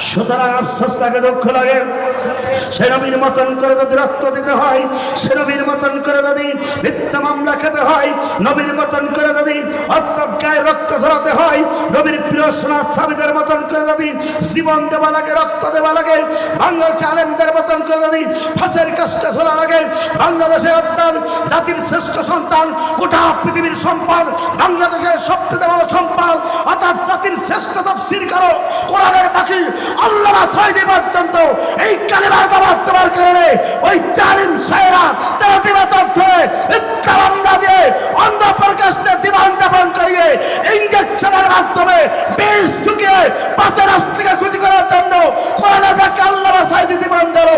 সুতরাং আফসোস লাগে, দুঃখ লাগে, সে নবীর মতন করে যদি রক্ত দিতে হয়, সে নবীর মতন করে যদি মিথ্যা মামলা খেতে হয়, নবীর মতন করে যদি অর্থাৎ গায়ে রক্ত ঝরাতে হয়, নবীর প্রিয় সোনা সাবিদের মতন করে যদি জীবন দেওয়া লাগে, রক্ত দেওয়া লাগে, বাংলাদেশ আলেমদের মতন করে যদি ফাঁসের কাস্টে ঝোলা লাগে, বাংলাদেশের অর্থাৎ জাতির শ্রেষ্ঠ সন্তান, গোটা পৃথিবীর সম্পদ, বাংলাদেশের সবচেয়ে বড় সম্পদ, অর্থাৎ জাতির শ্রেষ্ঠ তাফসীর করো কোরআনের বাকি আল্লামা সাঈদী পর্যন্ত এই কালেমার দাওয়াত দেওয়ার কারণে ওই জালিম শায়েরা 13টি বছর ধরে মিথ্যা মামলা দিয়ে অন্ধ প্রকাশ্যে জীবন যাপন করিয়ে ইঞ্জেকশনের মাধ্যমে বিষ ঢুকিয়ে পাঁচের রাস্তাকে খুঁজি করার জন্য কোরআনের বাকি আল্লামা সাঈদী জীবন দিল,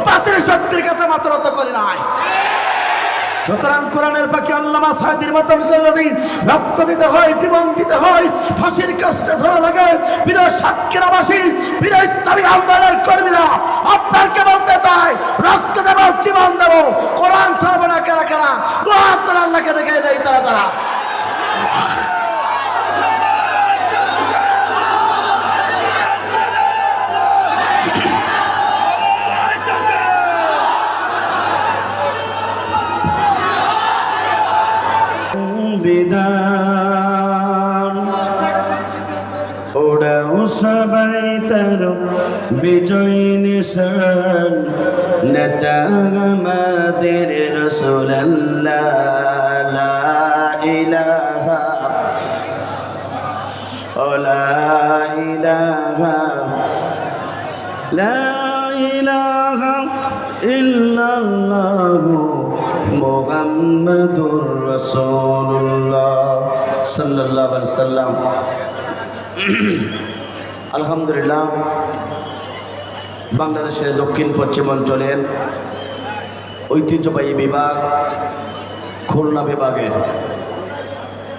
বাতিল শক্তির কাছে মাথা নত করে নাই। সুতরাং কোরআনের বাকি আল্লামা সাঈদীর মতন করে যদি রক্ত দিতে হয়, জীবন দিতে হয়, ফাঁসির কাস্টে ধরা লাগে, প্রিয় সাতক্ষীরাবাসী, প্রিয় ইসলামী আন্দোলনের কর্মীরা, আপনাকে বলতে চাই রক্ত দেব, জীবন দেব, কোরআন ছাড়বে না। কারা কারা তারা আল্লাহকে দেখাই দেয়, তারা তারা বিধান ওড়াও সবাই তার বিজয় নিশান, নেতা আমাদের রাসূলুল্লাহ, লা ইলাহা লা ইলাহা লা ইলাহা ইল্লাল্লাহু মুহাম্মাদুর রাসূলুল্লাহ সাল্লাল্লাহু আলাইহি ওয়াসাল্লাম। আলহামদুলিল্লাহ, বাংলাদেশের দক্ষিণ পশ্চিম অঞ্চলের ঐতিহ্যবাহী বিভাগ খুলনা বিভাগের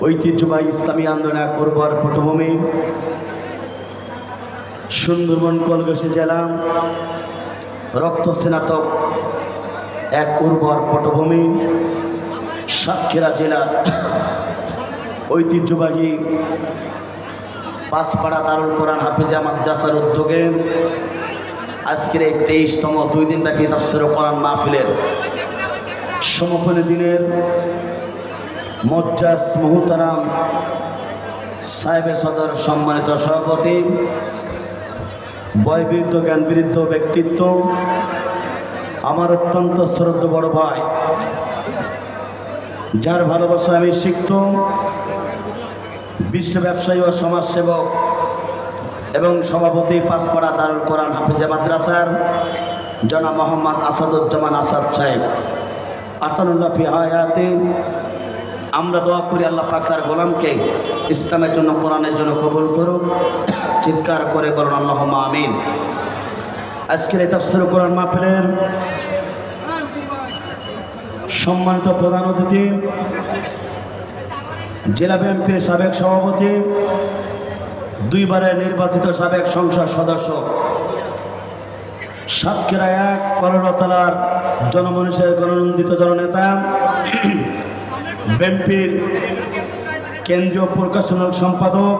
ঐতিহ্যবাহী ইসলামী আন্দোলন এক উর্বর পটভূমি, সুন্দরবন কলগাছি জেলা রক্ত স্নাতক এক উর্বর পটভূমি, সাতক্ষীরা জেলার ঐতিহ্যবাহী পাঁচপাড়া দারুল কোরআন হাফিজা মাদ্রাসার উদ্যোগে আজকের এই 23তম 2 দিনব্যাপী তাফসীর কোরআন মাহফিলের সমাপনী দিনের মুজ্জাজ মুহতারাম সাহেবে সদর সম্মানিত সভাপতি, বয়বৃদ্ধ জ্ঞানবৃদ্ধ ব্যক্তিত্ব, আমার অত্যন্ত শ্রদ্ধেয় বড় ভাই, যার ভালোবাসা আমি শিখত, বিশ্ব ব্যবসায়ী ও সমাজসেবক এবং সভাপতি পাঁচপাড়া দারুল কোরআন হাফিজা মাদ্রাসার জনাব মোহাম্মদ আসাদুজ্জামান আসাদ সাহেব আতানুল্লাহ ফি হায়াতে। আমরা দোয়া করি আল্লাহ পাক তার গোলামকে ইসলামের জন্য, কোরআনের জন্য কবুল করুক। চিৎকার করে বলুন আল্লাহুম্মা আমিন। আজকের এই তাফসীর কোরআন মাহফিলের সম্মানিত প্রধান অতিথি জেলা বিএনপির সাবেক সভাপতি, দুইবারের নির্বাচিত সাবেক সংসদ সদস্য, সাতক্ষীরা 1 কলরতলার জনমানুষের গণনন্দিত জননেতা, বিএনপির কেন্দ্রীয় প্রকাশনার সম্পাদক,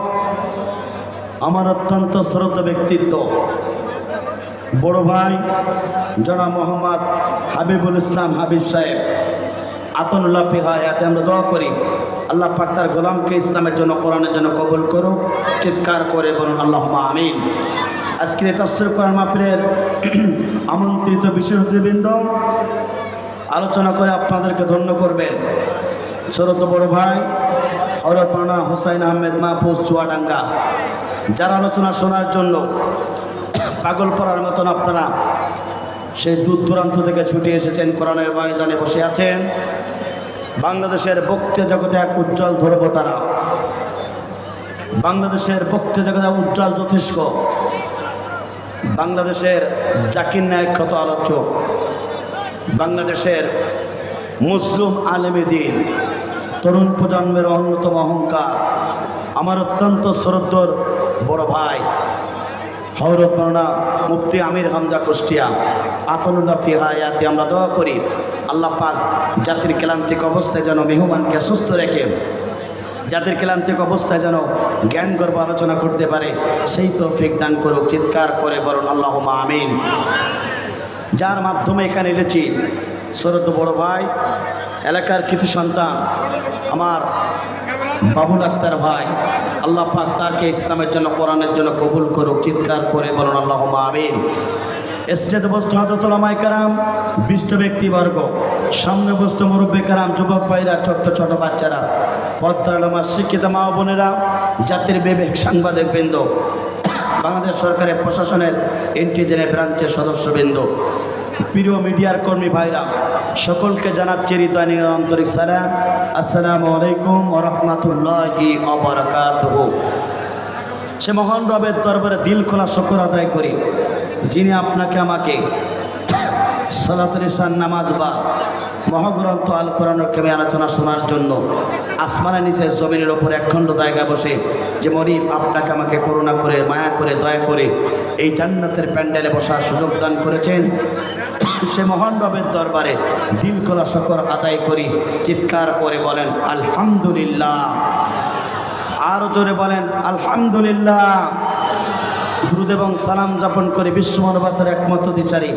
আমার অত্যন্ত শ্রদ্ধেয় ব্যক্তিত্ব বড় ভাই জনাব মোহাম্মদ হাবিবুল ইসলাম হাবিব সাহেব আতনুল্লাহ হায়াতে আমরা দোয়া করি আল্লাহ পাক তার গোলামকে ইসলামের জন্য, কোরআনের জন্য কবুল করুক। চিৎকার করে বলুন আল্লাহুম্মা আমিন। আজকের তাফসীর কোরআন মাহফিলের আমন্ত্রিত বিশেষ অতিথিবৃন্দ আলোচনা করে আপনাদেরকে ধন্য করবেন ছোট বড় ভাই হযরত মাওলানা হুসাইন আহমেদ মাহফুজ চুয়াডাঙ্গা। যারা আলোচনা শোনার জন্য পাগল পড়ার মতন আপনারা সেই দূর দূরান্ত থেকে ছুটে এসেছেন, কোরআনের ময়দানে বসে আছেন। বাংলাদেশের বক্তৃতা জগতে এক উজ্জ্বল ধ্রুবতারা, বাংলাদেশের বক্তৃতা জগতে উজ্জ্বল যথেষ্ট, বাংলাদেশের জাকির নায়েক খ্যাত আলোচক, বাংলাদেশের মুসলিম আলেমে দ্বীন, তরুণ প্রজন্মের অন্যতম অহংকার, আমার অত্যন্ত শ্রদ্ধেয় বড় ভাই হযরত মাওলানা মুফতি আমির হামজা কুষ্টিয়া আতনুল্লাহ ফি হায়াতে আমরা দোয়া করি আল্লাহ পাক জাতির ক্লান্তিক অবস্থায় যেন মেহমানকে সুস্থ রেখে জাতির ক্লান্তিক অবস্থায় যেন জ্ঞান গর্ব আলোচনা করতে পারে সেই তৌফিক দান করুক। চিৎকার করে বলুন আল্লাহুম্মা আমিন। যার মাধ্যমে এখানে এসেছি শ্রদ্ধেয় বড় ভাই, এলাকার কৃতি সন্তান আমার বাবুল আক্তার ভাই, আল্লাহ পাক তাকে ইসলামের জন্য, কোরআনের জন্য কবুল করুক। চিৎকার করে বলুন আল্লাহুম্মা আমিন। স্টেজে বসত হযরত উলামায়ে কেরাম, বিশিষ্ট ব্যক্তিবর্গ, সামনে বসত মুরব্বী কেরাম, যুবক ভাইরা, ছোট্ট ছোট বাচ্চারা, পর্দার আমার শিক্ষিত মা বোনেরা, জাতির বিবেক সাংবাদিক বৃন্দ, বাংলাদেশ সরকারের প্রশাসনের ইন্টেলিজেন্স ব্রাঞ্চের সদস্যবৃন্দ, প্রিয় মিডিয়ার কর্মী ভাইরা, সকলকে জানাচ্ছি হৃদয় নিয়ে আন্তরিক সালাম। আসসালামু আলাইকুম ওয়া রাহমাতুল্লাহি ওয়া বারাকাতুহু। সে মহান রবের দরবারে দিল খোলা শুকর আদায় করি, যিনি আপনাকে আমাকে সালাতুল ইশার নামাজ বা মহাগ্রন্থ আল কোরআনের কেমে আলোচনা শোনার জন্য আসমানের নিচে জমিনের ওপর একখণ্ড জায়গায় বসে যে মরিব আপনাকে আমাকে করুণা করে, মায়া করে, দয়া করে এই জান্নাতের প্যান্ডেলে বসার সুযোগ দান করেছেন, সে মহান রবের দরবারে দিল খোলা শুকর আদায় করি। চিৎকার করে বলেন আলহামদুলিল্লাহ। আরো জোরে বলেন আলহামদুলিল্লাহ। দুরূদ এবং সালাম যাপন করে বিশ্বমানবতার একমাত্র দ্বিচারী,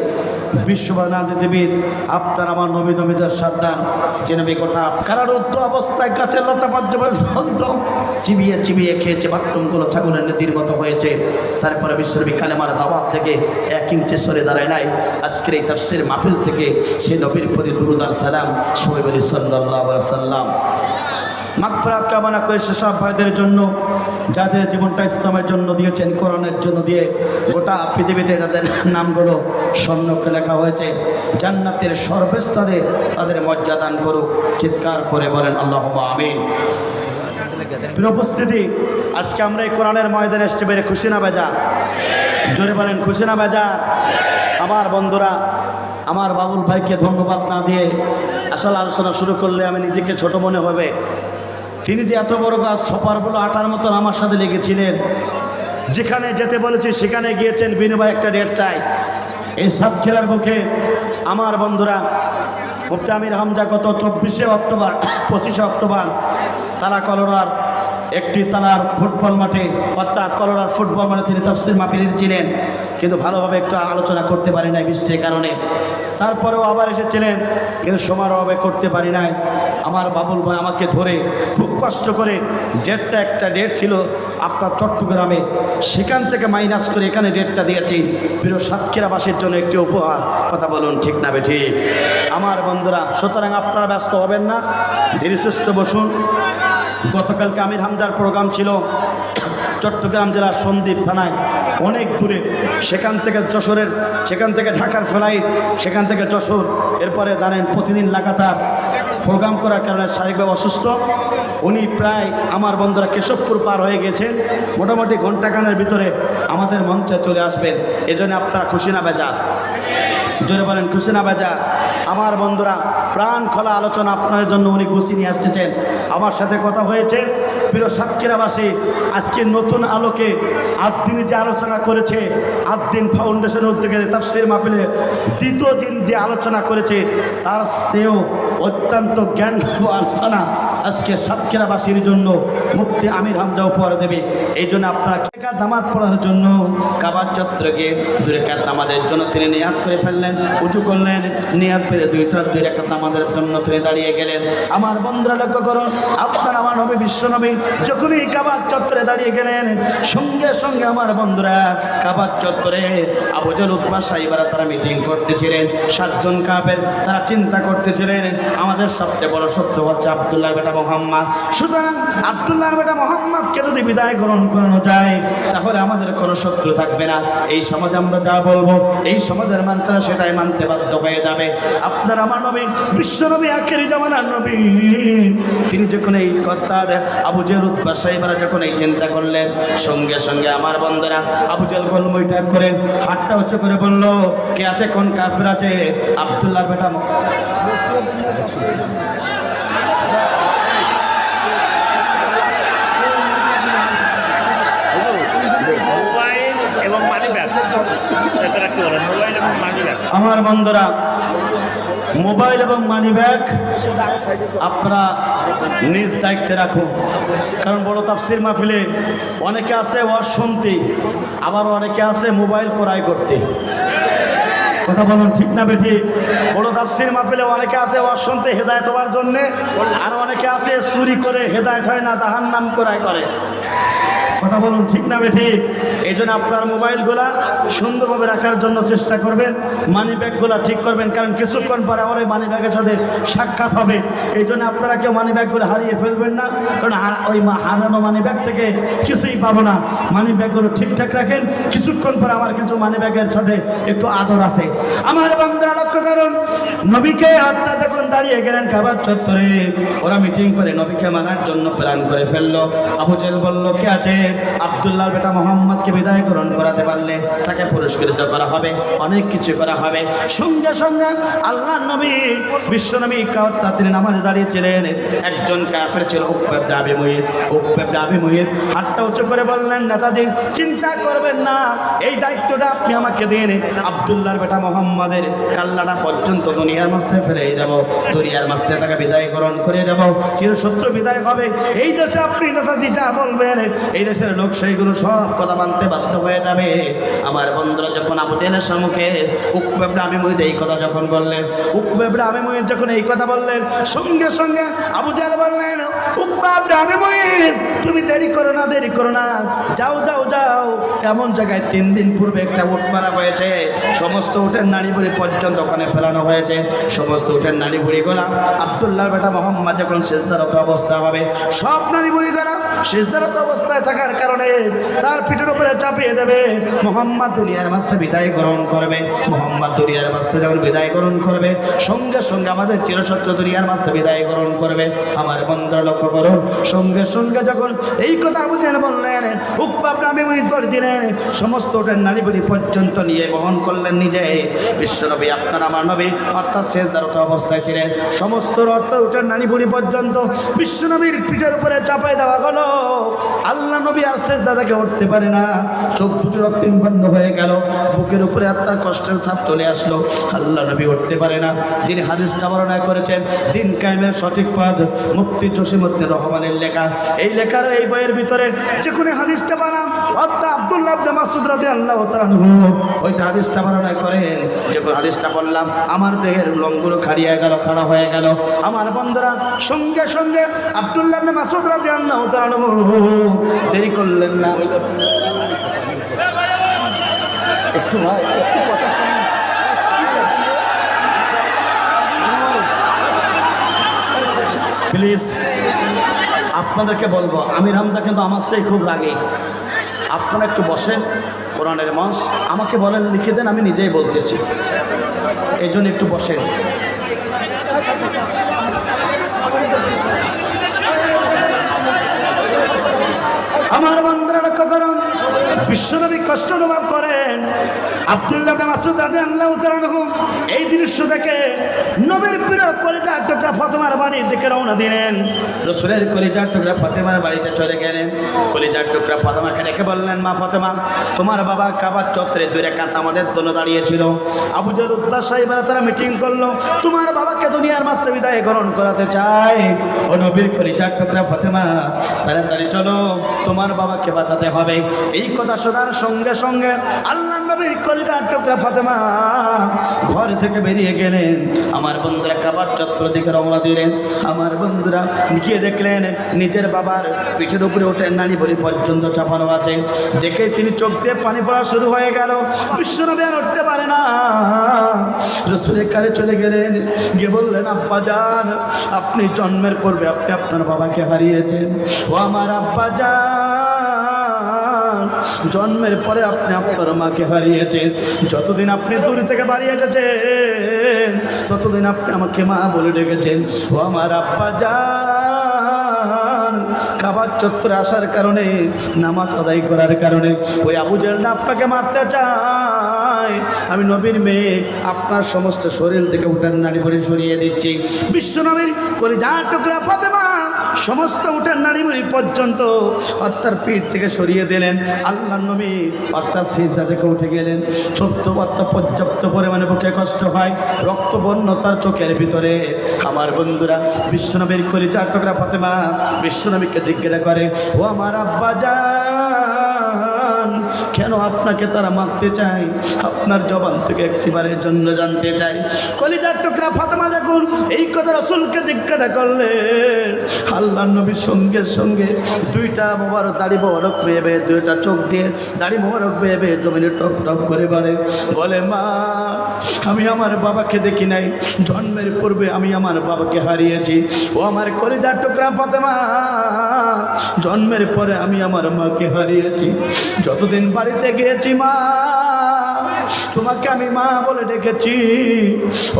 বিশ্ববানাদিদেবীর আপনার আমার নবী নবীদের সাবধান যে নবী গোটা কারারুদ্ধ অবস্থায় গাছের লতা পর্যন্ত চিবিয়ে চিবিয়ে খেয়েছে, বাথরুমগুলো ছাগলের নদীর মতো হয়েছে, তারপরে বিশ্বনবী কালেমার দাওয়াত থেকে 1 ইঞ্চি সরে দাঁড়ায় নাই। আজকের এই তাফসীর মাহফিল থেকে সে নবীর প্রতি দুরূদ আর সালাম সবাই বলি সাল্লাল্লাহু আলাইহি ওয়াসাল্লাম। মাগফিরাত কামনা করে সেসব ভাইদের জন্য যাদের জীবনটা ইসলামের জন্য দিয়েছেন, কোরআনের জন্য দিয়ে গোটা পৃথিবীতে যাদের নামগুলো স্বর্ণকে লেখা হয়েছে, জান্নাতের সর্বস্থানে তাদের মর্যাদা দান করুক। চিৎকার করে বলেন আল্লাহুম্মা আমিন। প্রিয় উপস্থিতি, আজকে আমরা এই কোরআনের ময়দানে আসতে পেরে খুশি না বেজার? জোরে বলেন খুশি না বেজার? আমার বন্ধুরা, আমার বাবুল ভাইকে ধন্যবাদ না দিয়ে আসলে আলোচনা শুরু করলে আমি নিজেকে ছোট মনে হবে। তিনি যে এত বড় গাছ সপারগুলো আটার মতন আমার সাথে লেগেছিলেন, যেখানে যেতে বলেছি সেখানে গিয়েছেন, বিনিময়ে একটা ডেট চাই। এই সাতক্ষীরার বুকে আমার বন্ধুরা মুফতি আমির হামজা গত 24শে অক্টোবর 25শে অক্টোবর তারা কলোরার একটি তালার ফুটবল মাঠে, অর্থাৎ কলোরার ফুটবল মাঠে তিনি তাফসীর মাহফিল ছিলেন, কিন্তু ভালোভাবে একটু আলোচনা করতে পারি নাই বৃষ্টির কারণে। তারপরেও আবার এসেছিলেন, কিন্তু সময়ের অভাবে করতে পারি নাই। আমার বাবুল ভাই আমাকে ধরে খুব কষ্ট করে একটা ডেট ছিল আপনার চট্টগ্রামে, সেখান থেকে মাইনাস করে এখানে ডেটটা দিয়েছি প্রিয় সাতক্ষীরাবাসীর জন্য একটি উপহার। কথা বলুন ঠিক না বেঠিক? আমার বন্ধুরা, সুতরাং আপনারা ব্যস্ত হবেন না, ধীরে সুস্থে বসুন। গতকালকে আমির হামজার প্রোগ্রাম ছিল চট্টগ্রাম জেলার সন্দ্বীপ থানায়, অনেক দূরে, সেখান থেকে ঢাকার ফ্লাইট, সেখান থেকে যশোর, এরপরে জানেন প্রতিদিন লাগাতার প্রোগ্রাম করার কারণে শারীরিকভাবে অসুস্থ। উনি প্রায় আমার বন্ধুরা কেশবপুর পার হয়ে গেছেন, মোটামুটি ঘণ্টাখানের ভিতরে আমাদের মঞ্চে চলে আসবেন। এজন্য আপনারা খুশি না বেজার? জোরে বলেন খুশি না বাজা? আমার বন্ধুরা, প্রাণ খোলা আলোচনা আপনাদের জন্য উনি গুছিয়ে নিয়ে আসতেছেন। আমার সাথে কথা হয়েছে প্রিয় সাতক্ষীরাবাসী, আজকে নতুন আলোকে আদ্দিন যে আলোচনা করেছে, আদ্দিন ফাউন্ডেশনের উদ্যোগে তাফসীর মাহফিলে দ্বিতীয় দিন যে আলোচনা করেছে, তার চেয়েও অত্যন্ত জ্ঞান আলোচনা আজকে সাতক্ষীরাবাসীর জন্য মুফতি আমির হামজা উপহার দেবে। এই জন্য আপনার নামাজ পড়ার জন্য কাবার চত্বরকে 2 রাকাত নামাজের জন্য তিনি নিয়াত করে ফেললেন, উঁচু করলেন, নিয়াত পেরে 2 রাকাত নামাজের জন্য তিনি দাঁড়িয়ে গেলেন। আমার বন্ধুরা লক্ষ্য করুন, আপনার আমার নবী বিশ্ব নবী যখনই কাবার চত্বরে দাঁড়িয়ে গেলেন, সঙ্গে সঙ্গে আমার বন্ধুরা কাবার চত্বরে আবু জাহল উতবা সাইবারা তারা মিটিং করতেছিলেন। 7 জন কাফের তারা চিন্তা করতেছিলেন আমাদের সবচেয়ে বড় শত্রু হচ্ছে আব্দুল্লাহর বেটা মুহাম্মদ। সুতরাং আব্দুল্লাহর বেটা মুহাম্মদকে যদি বিদায় গ্রহণ করানো যায় তাহলে আমাদের কোনো শত্রু থাকবে না। এই সমাজে আমরা যা বলবো এই সমাজের মানুষরা সেটাই মানতে বাধ্য হয়ে যাবে। আপনার আমার নবী বিশ্ব নবী আখেরি জামানার নবী, তিনি যখন এই কথা আবু জাহল উতবা সাইবারা যখন এই চিন্তা করলেন, সঙ্গে সঙ্গে আমার বন্ধুরা আবু জাহল গোলমইটা করে হাতটা উঁচু করে বলল, কে আছে, কোন কাফের আছে? আব্দুল্লাহর বেটা আমার বন্ধুরা, মোবাইল এবং মানি ব্যাগ আপনারা নিজ দায়িত্বে রাখুন। কারণ বড় তাফসীর মাহফিলে অনেকে আছে ওয়াজ শুনতে, আবার অনেকে আছে মোবাইল ক্রয় করতে। কথা বলুন ঠিক না বেঠি? বড় তাফসীর মাহফিলে অনেকে আছে ওয়াজ শুনতে হেদায়েত হওয়ার জন্যে, আর অনেকে আছে চুরি করে হেদায়েত হয় না, জাহান্নাম ক্রয় করে। কথা বলুন ঠিক না বেঠি? এই জন্য আপনার মোবাইলগুলা সুন্দরভাবে রাখার জন্য চেষ্টা করবেন, মানি ব্যাগগুলা ঠিক করবেন, কারণ কিছুক্ষণ পরে আমার ওই মানি ব্যাগের সাথে সাক্ষাৎ হবে। এই জন্য আপনারা কেউ মানি ব্যাগগুলো হারিয়ে ফেলবেন না, কারণ ওই হারানো মানি ব্যাগ থেকে কিছুই পাবো না। মানি ব্যাগগুলো ঠিকঠাক রাখেন, কিছুক্ষণ পরে আমার কিন্তু মানি ব্যাগের সাথে একটু আদর আছে। আমার বন্ধুরা লক্ষ্য করুন, নবীকে হত্যা যখন দাঁড়িয়ে গেলেন কাবার চত্বরে, ওরা মিটিং করে নবীকে মানার জন্য প্ল্যান করে ফেললো। আবু জাহল বলল, কে আছে? আব্দুল্লাহর বেটা মুহাম্মদকে বিদায় গ্রহণ করাতে পারলে তাকে পুরস্কৃত করা হবে, অনেক কিছু করা হবে। সঙ্গে সঙ্গে আল্লাহর নবী বিশ্ব নবী হত্যা তিনি নামাজে দাঁড়িয়েছিলেন। একজন কাফের ছিল উকবা ইবনে আবি মুইত। উকবা ইবনে আবি মুইত হাতটা উঁচু করে বললেন, নেতাজি চিন্তা করবেন না, এই দায়িত্বটা আপনি আমাকে দিন। আব্দুল্লাহর বেটা মুহাম্মদের কাল্লাটা পর্যন্ত দুনিয়ার মাঝে ফেলে দেব, দুনিয়ার মাঝে তাকে বিদায় গ্রহণ করে দেব, চিরশত্রু বিদায় হবে। এই দেশে আপনি নেতাজি যা বলবেন এই দেশের লোক সেইগুলো সব কথা মানতে বাধ্য হয়ে যাবে। আমার বন্ধুরা যখন আবু জাহলের সম্মুখে উকবা ইবনে আবি মুইত এই কথা যখন বললেন, উকবা ইবনে আবি মুইত যখন এই কথা বললেন, সঙ্গে সঙ্গে আবু জাহল বললেন, উকবা ইবনে আবি মুইত তুমি দেরি করো না, দেরি করো না, যাও যাও যাও। এমন জায়গায় 3 দিন পূর্বে একটা উট মারা হয়েছে, সমস্ত উটের নাড়ি বুড়ি পর্যন্ত ওখানে ফেলানো হয়েছে। সমস্ত উটের নাড়ি বুড়িগুলা আব্দুল্লাহর বেটা মুহাম্মদ যখন সিজদারত অবস্থা হবে, সব নাড়ি বুড়িগুলা সিজদারত অবস্থায় থাকার কারণে তার পিঠের উপরে চাপিয়ে দেবে। মুহাম্মদ দুনিয়ার মাঝে বিদায় গ্রহণ করবে। মুহাম্মদ দুনিয়ার মাঝে যখন বিদায় গ্রহণ করবে, সঙ্গে সঙ্গে আমাদের চিরশত্রু দুনিয়ার মাঝে বিদায় গ্রহণ করবে। আমার বন্ধুরা লক্ষ্য করুন, সঙ্গে সঙ্গে যখন এই কথা আবু জাহল বললেন, উকবা ইবনে আবি মুইত বলে দিলেন, সমস্ত উটের নাড়ি বুড়ি পর্যন্ত নিয়ে বহন করলেন নিজে। বিশ্বনবী আপনার আমার নবী অর্থাৎ সিজদারত অবস্থায় ছিলেন, সমস্ত রক্ত উটের নাড়ি বুড়ি পর্যন্ত বিশ্বনবীর পিঠের উপরে চাপাই দেওয়া হলো। আল্লাহ নবী আর সিজদা থেকে উঠতে পারে না, চোখ দুটো রক্তিম হয়ে গেল, বুকের উপরে আত্মার কষ্টের ছাপ চলে আসলো। আল্লাহ নবী উঠতে পারে না। যিনি হাদিসটা বর্ণনা করেছেন দিন কায়েমের সঠিক পথ, মুফতি জসিমউদ্দিন রহমানের লেখা, এই লেখার এই বইয়ের ভিতরে যেখানে হাদিসটা বানাম অর্থাৎ আব্দুল্লাহ ইবনে মাসউদ রাদিয়াল্লাহু তাআলা ওই হাদিসটা বর্ণনা করেন। যখন হাদিসটা বললাম আমার দেহের লোমগুলো খাড়া হয়ে গেল। আমার বন্ধুরা সঙ্গে সঙ্গে আব্দুল্লাহ ইবনে মাসউদ রাদিয়াল্লাহু তাআলা দেরি করলেন না, একটু ভাই একটু কথা প্লিজ। আপনাদেরকে বলবো আমির হামজা কিন্তু আমার সেই খুব রাগে। আপনারা একটু বসেন, কোরআনের মঞ্চ, আমাকে বলেন লিখে দেন, আমি নিজেই বলতেছি, এই জন্য একটু বসেন। আমার বন্ধুরা লক্ষ্য করুন, বিশ্বনবী কষ্ট অনুভব করেন। আব্দুল্লাহ ইবনে মাসউদ রাদিয়াল্লাহু তাআলা আনহু এই দৃশ্য দেখে নবীর প্রিয় কলিজার টুকরা ফাতেমার বাড়ির দিকে রওনা দিলেন। রাসূলের কলিজার টুকরা ফাতেমার বাড়িতে চলে গেলেন। কলিজার টুকরা ফাতেমাকে ডেকে বললেন, মা ফাতেমা, তোমার বাবা কাবার চত্বরে 2 রাকাত আমাদের জন্য দাঁড়িয়েছিল। আবু জাহল উতবা সাহেবরা তারা মিটিং করলো, তোমার বাবাকে দুনিয়ার মাঝে বিদায় গ্রহণ করাতে চায়। ও নবীর কলিজার টুকরা ফাতেমা, তাড়াতাড়ি চলো, তোমার বাবাকে বাঁচাতে হবে। এই কথা শোনার সঙ্গে সঙ্গে আল্লাহর নবীর কলিজার টুকরা ফাতেমা ঘর থেকে বেরিয়ে গেলেন। আমার বন্ধুরা কাবার চত্বর দিকে রওনা দিলেন। আমার বন্ধুরা গিয়ে দেখলেন নিজের বাবার পিঠের উপরে ওঠে নানি বলি পর্যন্ত চাপানো আছে। দেখে তিনি চোখ দিয়ে পানি পড়া শুরু হয়ে গেল। বিশ্বনবী আর উঠতে পারে না। রাসূলের কাছে চলে গেলেন, গিয়ে বললেন, আব্বা জান, আপনি জন্মের পূর্বে আপনি আপনার বাবাকে হারিয়েছেন। ও আমার আব্বা জান, জন্মের পরে আপনি আপনার মাকে হারিয়েছেন। যতদিন আপনি দূর থেকে বাড়ি এসেছেন ততদিন আপনি আমাকে মা বলে ডেকেছেন। ও আমার আব্বা জান, কাবার চত্বরে আসার কারণে, নামাজ আদায় করার কারণে ওই আবু জাহল আপনাকে মারতে চায়। আমি নবীর মেয়ে, আপনার সমস্ত শরীর থেকে উঠান নাড়ি ভরে সরিয়ে দিচ্ছি। বিশ্বনবীর কলিজার টুকরা ফাতেমা সমস্ত উঠান নাড়ি ভরি পর্যন্ত অত্যার পিঠ থেকে সরিয়ে দিলেন। আল্লাহর নবী অত্যার সিজদা থেকে উঠে গেলেন। ছোট্ট বাচ্চা পর্যাপ্ত পরিমাণে বুকে কষ্ট হয়, রক্তবর্ণ তার চোখের ভিতরে। আমার বন্ধুরা, বিশ্বনবীর কলিজার টুকরা ফাতেমা বিশ্বনবীকে জিজ্ঞাসা করে, ও আমার আব্বা জান, কেন আপনাকে তারা মারতে চায়? আপনার জবান থেকে একটিবারের জন্য জানতে চাই। কলিজার টুকরা ফাতেমা যখন এই কথা রাসূলকে জিজ্ঞাসা করলেন, আল্লাহর নবীর সঙ্গে সঙ্গে 2টা মোবারক দাড়ি মোবারক বেয়ে 2টা চোখ দিয়ে দাড়ি মোবারক বেয়ে জমিনে টপ টপ করে বাড়ে। বলে, মা, আমি আমার বাবাকে দেখি নাই। জন্মের পূর্বে আমি আমার বাবাকে হারিয়েছি। ও আমার কলিজার টুকরা ফাতেমা, জন্মের পরে আমি আমার মাকে হারিয়েছি। যতদিন বাড়িতে গিয়েছি মা, তোমাকে আমি মা বলে ডেকেছি।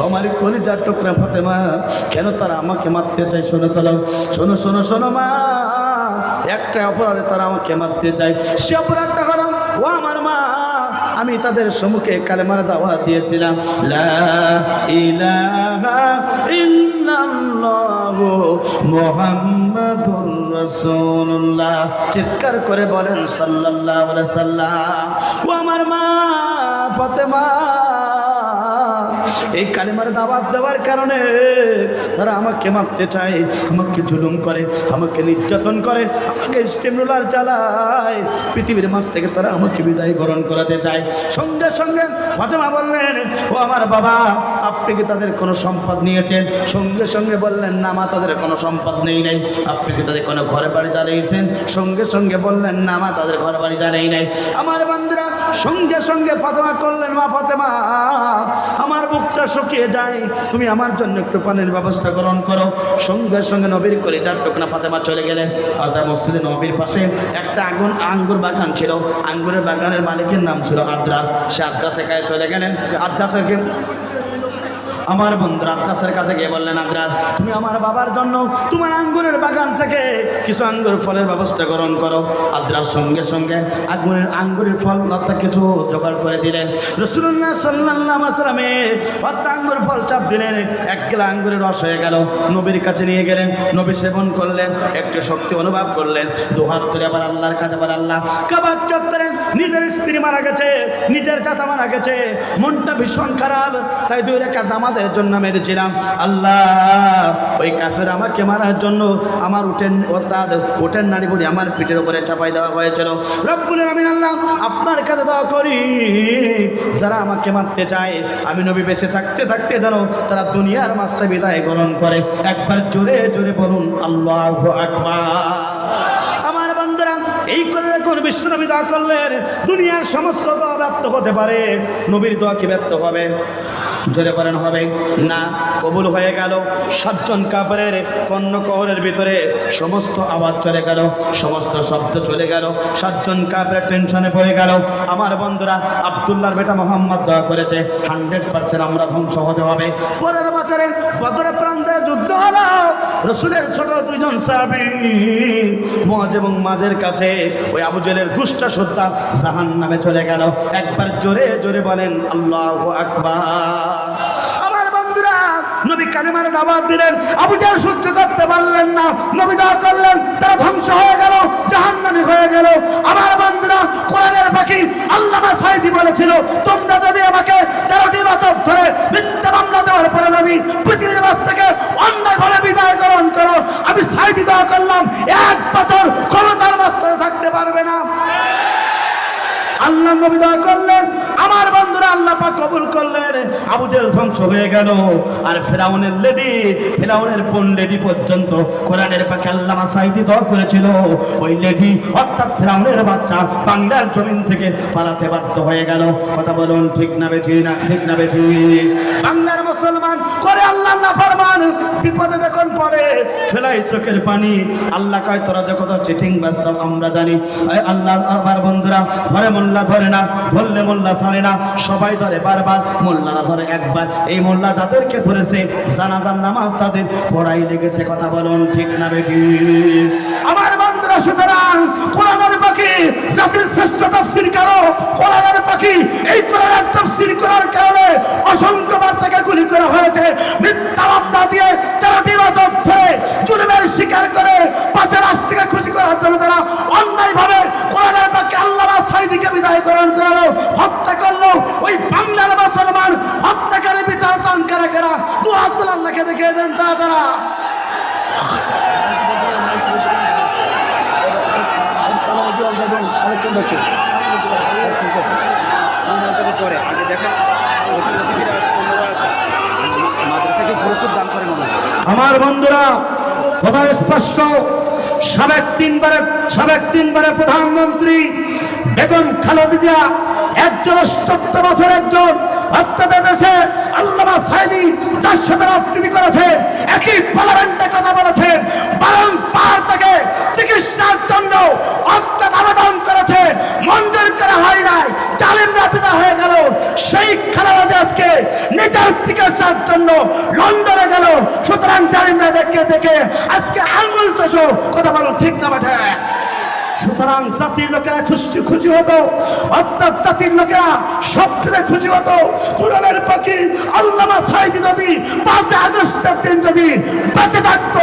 আমার কলিজার টুকরা ফাতেমা, কেন তারা আমাকে মারতে চায়? শোনো তারা, শোনো শোনো শোনো মা, একটা অপরাধে তারা আমাকে মারতে চায়। সে অপরাধটা হলো, ও আমার মা, আমি তাদের সম্মুখে কালেমার দাওয়াত দিয়েছিলাম, লা ইলাহা ইল্লাল্লাহু মুহাম্মাদুর রাসূলুল্লাহ। চিৎকার করে বলেন সাল্লাল্লাহু আলাইহি সাল্লাম। ও আমার মা ফাতেমা, এই কালেমার দাওয়াত দেওয়ার কারণে তারা আমাকে মারতে চায়, আমাকে জুলুম করে, আমাকে নির্যাতন করে, আমাকে স্টিম রোলার চালায়। পৃথিবীর মাঝ থেকে তারা আমাকে বিদায় গ্রহণ করাতে চায়। সঙ্গে সঙ্গে ফাতেমা বললেন, ও আমার বাবা, আপনি কি তাদের কোনো সম্পদ নিয়েছেন? সঙ্গে সঙ্গে বললেন, না মা, তাদের কোনো সম্পদ নেই নাই। আপনি কি তাদের কোনো ঘরে বাড়ি জ্বালিয়েছেন? সঙ্গে সঙ্গে বললেন, না মা, তাদের ঘরে বাড়ি জ্বালাই নাই। আমার বান্দিরা সঙ্গে সঙ্গে ফাতেমা করলেন, মা ফাতেমা, আমার বুকটা শুকিয়ে যায়, তুমি আমার জন্য একটু পানির ব্যবস্থা গ্রহণ করো। সঙ্গে সঙ্গে নবীর কলিজার টুকরা ফাতেমা চলে গেলেন। আদা মসজিদে নবীর পাশে একটা আঙ্গুর বাগান ছিল। আঙ্গুরের বাগানের মালিকের নাম ছিল আদ্রাস। সে আদ্রাসের কাছে চলে গেলেন। আদ্রাসেরকে আমার বন্ধু আদ্রাসের কাছে গিয়ে বললেন, আদ্রাস, তুমি আমার বাবার জন্য তোমার আঙ্গুরের বাগান থেকে কিছু আঙ্গুর ফলের ব্যবস্থা গ্রহণ করো। আদ্রাস সঙ্গে সঙ্গে আঙ্গুরের ফল অর্থাৎ কিছু জোগাড় করে দিলেন। রাসূলুল্লাহ সাল্লাল্লাহু আলাইহি ওয়াসাল্লাম আঙ্গুর ফল চাপ দিলেন। 1 গেলা আঙ্গুরের রস হয়ে গেল। নবীর কাছে নিয়ে গেলেন। নবী সেবন করলেন, একটু শক্তি অনুভব করলেন। 2 হাত ধরে আবার আল্লাহর কাছে বলেন, আল্লাহ, কাবার চত্বরে নিজের স্ত্রী মারা গেছে, নিজের চাচা মারা গেছে, মনটা ভীষণ খারাপ, তাই 2 রাকাত নামাজের জন্য মেরেছিলাম। আল্লাহ, ওই কাফের আমাকে মারার জন্য আমার উটের নাড়ি বুড়ি আমার পিঠের উপরে চাপাই দেওয়া হয়েছিল। রব্বুল আলামিন, আল্লাহ, আপনার কাছে দোয়া করি, যারা আমাকে মারতে চায়, আমি নবী বেঁচে থাকতে থাকতে যেন তারা দুনিয়ার মাঝে বিদায় গ্রহণ করে। একবার জোরে জোরে বলুন আল্লাহু আকবার। আমার বান্দারা, এই কথা যখন বিশ্বনবী দোয়া করলেন, দুনিয়ার সমস্ত দোয়া ব্যর্থ হতে পারে, নবীর দোয়া কি ব্যর্থ হবে? জোরে বলেন হবে না? কবুল হয়ে গেল। 7 জন কাফেরের কর্ণকহরের ভিতরে সমস্ত আওয়াজ চলে গেল, সমস্ত শব্দ চলে গেল। 7 জন কাফের টেনশনে পড়ে গেল। আমার বন্ধুরা, আব্দুল্লাহর বেটা মোহাম্মদ দোয়া করেছে 100% আমরা ধ্বংস হতে হবে। পরের বছরে বদরের প্রান্তে যুদ্ধ হলো। রাসূলের ছোট 2 জন সাহাবী মুআজ এবং মাঝের কাছে ওই আবু জেলের গুষ্টা সুদ্ধা জাহান্নামে চলে গেল। একবার জোরে জোরে বলেন আল্লাহু আকবার। আমার বন্ধুরা, নবী কালিমার দাওয়াত দিলেন, আবু জেল সহ্য করতে পারলেন না, নবী দোয়া করলেন, তারা ধ্বংস হয়ে গেল, জাহান্নামী হয়ে গেল। আমার বন্ধুরা, কোরআনের পাখি আল্লামা সাঈদী বলেছিল, তোমরা যদি আমাকে 13টি বছর ধরে মিথ্যা মামলা দেওয়ার পরে যদি পৃথিবীর মাঝ থেকে অন্যায়ভাবে বিদায় গ্রহণ করো, আমি সাঈদী দোয়া করলাম 1 বছর ক্ষমতার মাঝখানে থাকতে পারবে না। আল্লাহ নবী দোয়া করলেন, আমার বন্ধুরা আল্লাহ পাক কবুল করলেন। আবু জেল ধ্বংস হয়ে গেল। আর ফিরাউনের লেডি, ফিরাউনের কোন লেডি পর্যন্ত কোরআনের পাকে আল্লামা সাঈদী দোয়া করেছিল, ওই লেডি অর্থাৎ ফিরাউনের বাচ্চা বাংলার জমিন থেকে পালাতে বাধ্য হয়ে গেল। কথা বলুন ঠিক না বেঠিক? না ঠিক না বেঠিক? বাংলার মুসলমান করে আল্লাহ নাফরমান, বিপদে যখন পড়ে ফেলাই চোখের পানি। আল্লাহ কয় তোরা যে কত চিটিং বাস্তব আমরা জানি। আল্লাহ আমার বন্ধুরা, ধরে মোল্লা ধরে না, ধরলে মোল্লা ছাড়ে না, সবাই ধরে বারবার, মোল্লারা ধরে একবার। এই মোল্লা যাদেরকে ধরেছে জানাজার নামাজ তাদের পড়াই লেগেছে। কথা বলুন ঠিক না বেঠিক? আমার বন্ধুরা, সুতরাং কোরআনের পাখি জাতির শ্রেষ্ঠ তাফসীর করো। কোরআনের পাখি এই কোরআনের তাফসীর করার কারণে অসংখ্যবার তাকে গুলি করা হয়েছে। মিথ্যা মামলা দিয়ে 13টি বছর ধরে জুলুমের শিকার করে 5 রাষ্ট্রকে খুশি করার জন্য তারা অন্যায়ভাবে কোরআনের পাখি আল্লামা সাঈদীকে বিদায় গ্রহণ করালো, হত্যা করলো। ওই বাংলার মুসলমান হত্যাকারী বিচার চান কারা কারা? 2 হাত তুলে আল্লাহকে দেখিয়ে দেন তারা। আমার বন্ধুরা, কথা স্পষ্ট। সাবেক তিনবারের প্রধানমন্ত্রী বেগম খালেদা জিয়া একজন 77 বছর একজন অর্থাৎ দেশে আল্লামা সাঈদী যার সাথে রাজনীতি করেছে, একই পার্লামেন্টে কথা বলেছেন, বারংবার তাকে চিকিৎসার জন্য অর্থাৎ আবেদন করেছে, মঞ্জুর করা হয় নাই, জালিমরা বিদায় হয়ে গেল। সেই খালেদা জিয়া আজকে নিজের চিকিৎসার জন্য লন্ডনে গেল। সুতরাং জালিমরা দেখে দেখে আজকে আঙুল চোষো। কথা বলো ঠিক না বেঠে? সুতরাং জাতির লোকেরা খুশি হতো, অর্থাৎ জাতির লোকেরা সবচেয়ে খুশি হতো কোরআনের পাখি আল্লামা সাঈদী যদি 5 আগস্টের দিন যদি বেঁচে থাকতো,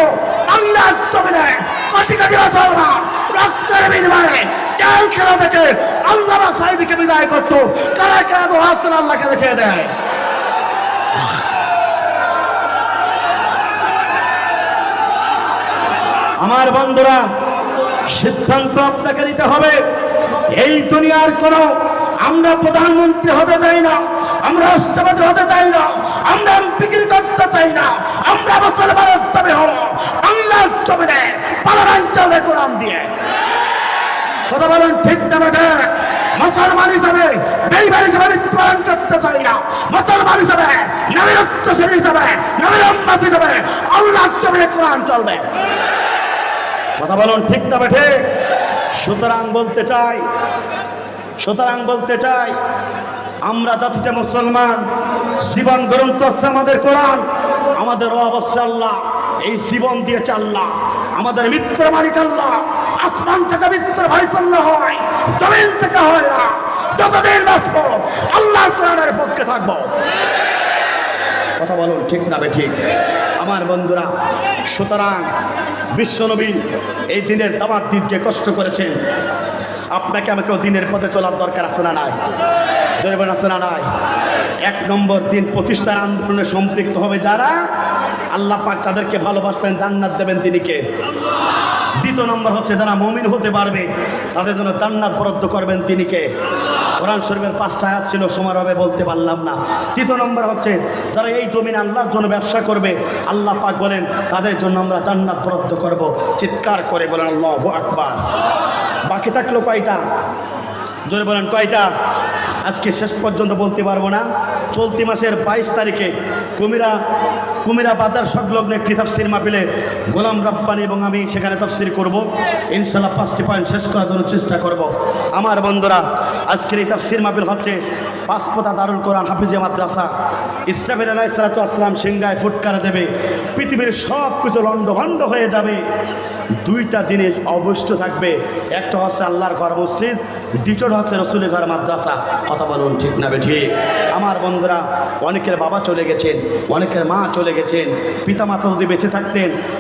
বাংলার জমিনে কোটি কোটি বছর না রক্তের বিনিময়ে জেলখানা থেকে আল্লামা সাঈদীকে বিদায় করতো। কারা কারা 2 হাত তুলে আল্লাহকে দেখিয়ে দেয়? আমার বন্ধুরা, সিদ্ধান্ত আপনাকে নিতে হবে। এই দুনিয়ার কোনো আমরা প্রধানমন্ত্রী হতে চাই না, আমরা রাষ্ট্রপতি হতে চাই না, আমরা বিক্রি করতে চাই না, আমরা মুসলমানের দাবি হল বাংলার জমিনে পার্লামেন্ট চলবে কোরআন দিয়ে। কথা বলেন ঠিক না বেঠে? মুসলমান হিসাবে বেঈমান হিসাবে মৃত্যুবরণ করতে চাই না। মুসলমান হিসাবে নবীর উত্তরসূরি হিসাবে নবীর উম্মত হিসাবে আল্লাহর জমিনে কোরআন চলবে। কথা বলুন ঠিক না বেঠে? সুতরাং বলতে চাই আমরা জাতিতে মুসলমান, জীবন গ্রন্থ আছে আমাদের কোরআন, আমাদের অবশ্যই আল্লাহ এই জীবন দিয়েছে আল্লাহ, আমাদের মিত্র মালিক আল্লাহ। আসমান থেকে মিত্র ভাইসাল্লাহ হয়, জমিন থেকে হয় না। যতদিন বাঁচবো আল্লাহর কোরআনের পক্ষে থাকবো। কথা বলুন ঠিক না বেঠিক? আমার বন্ধুরা, সুতরাং বিশ্বনবী এই দিনের দাওয়াত দিতে কষ্ট করেছেন। আপনাকে আমাকেও দিনের পথে চলার দরকার আছে না নাই? জোরে বলেন আছে না নাই? 1 নম্বর দিন প্রতিষ্ঠার আন্দোলনে সম্পৃক্ত হবে যারা, আল্লাহ পাক তাদেরকে ভালোবাসবেন, জান্নাত দেবেন তিনি কে? 2 নম্বর হচ্ছে যারা মুমিন হতে পারবে তাদের জন্য জান্নাত বরাদ্দ করবেন তিনি কে? কোরআন শরীফের 5টা আয়াত ছিল, সমারোহে বলতে পারলাম না। 3 নম্বর হচ্ছে যারা এই জমিনে আল্লাহর জন্য ব্যবসা করবে, আল্লাহ পাক বলেন তাদের জন্য আমরা জান্নাত বরাদ্দ করব। চিৎকার করে বলেন আল্লাহু আকবার। বাকি থাকলো কয়টা? জোরে বলেন কয়টা? আজকে শেষ পর্যন্ত বলতে পারবো না। চলতি মাসের 22 তারিখে কুমিরা বাজার সংলগ্ন একটি তাফসির মাহফিলে গোলাম রাব্বানী এবং আমি সেখানে তাফসির করব। ইনশাআল্লাহ 5টি পয়েন্ট শেষ করার জন্য চেষ্টা করব। আমার বন্ধুরা, আজকের এই তাফসির মাহফিল হচ্ছে পাঁচপোতা দারুল কোরআন হাফিজিয়া মাদ্রাসা। ইসরাফিল আলাইহিস সালাতু ওয়াস সালাম সিংহায় ফুটকার দেবে, পৃথিবীর সব কিছু লণ্ডভণ্ড হয়ে যাবে। দুইটা জিনিস অবশ্য থাকবে, একটা হচ্ছে আল্লাহর ঘর মসজিদ, দ্বিতীয়টা হচ্ছে রসুলের ঘর মাদ্রাসা। কথা বলুন ঠিক না বেঠিক? আমার বন্ধুরা, অনেকের বাবা চলে গেছেন, অনেকের মা চলে গেছেন, পিতামাতা যদি বেঁচে থাকতেন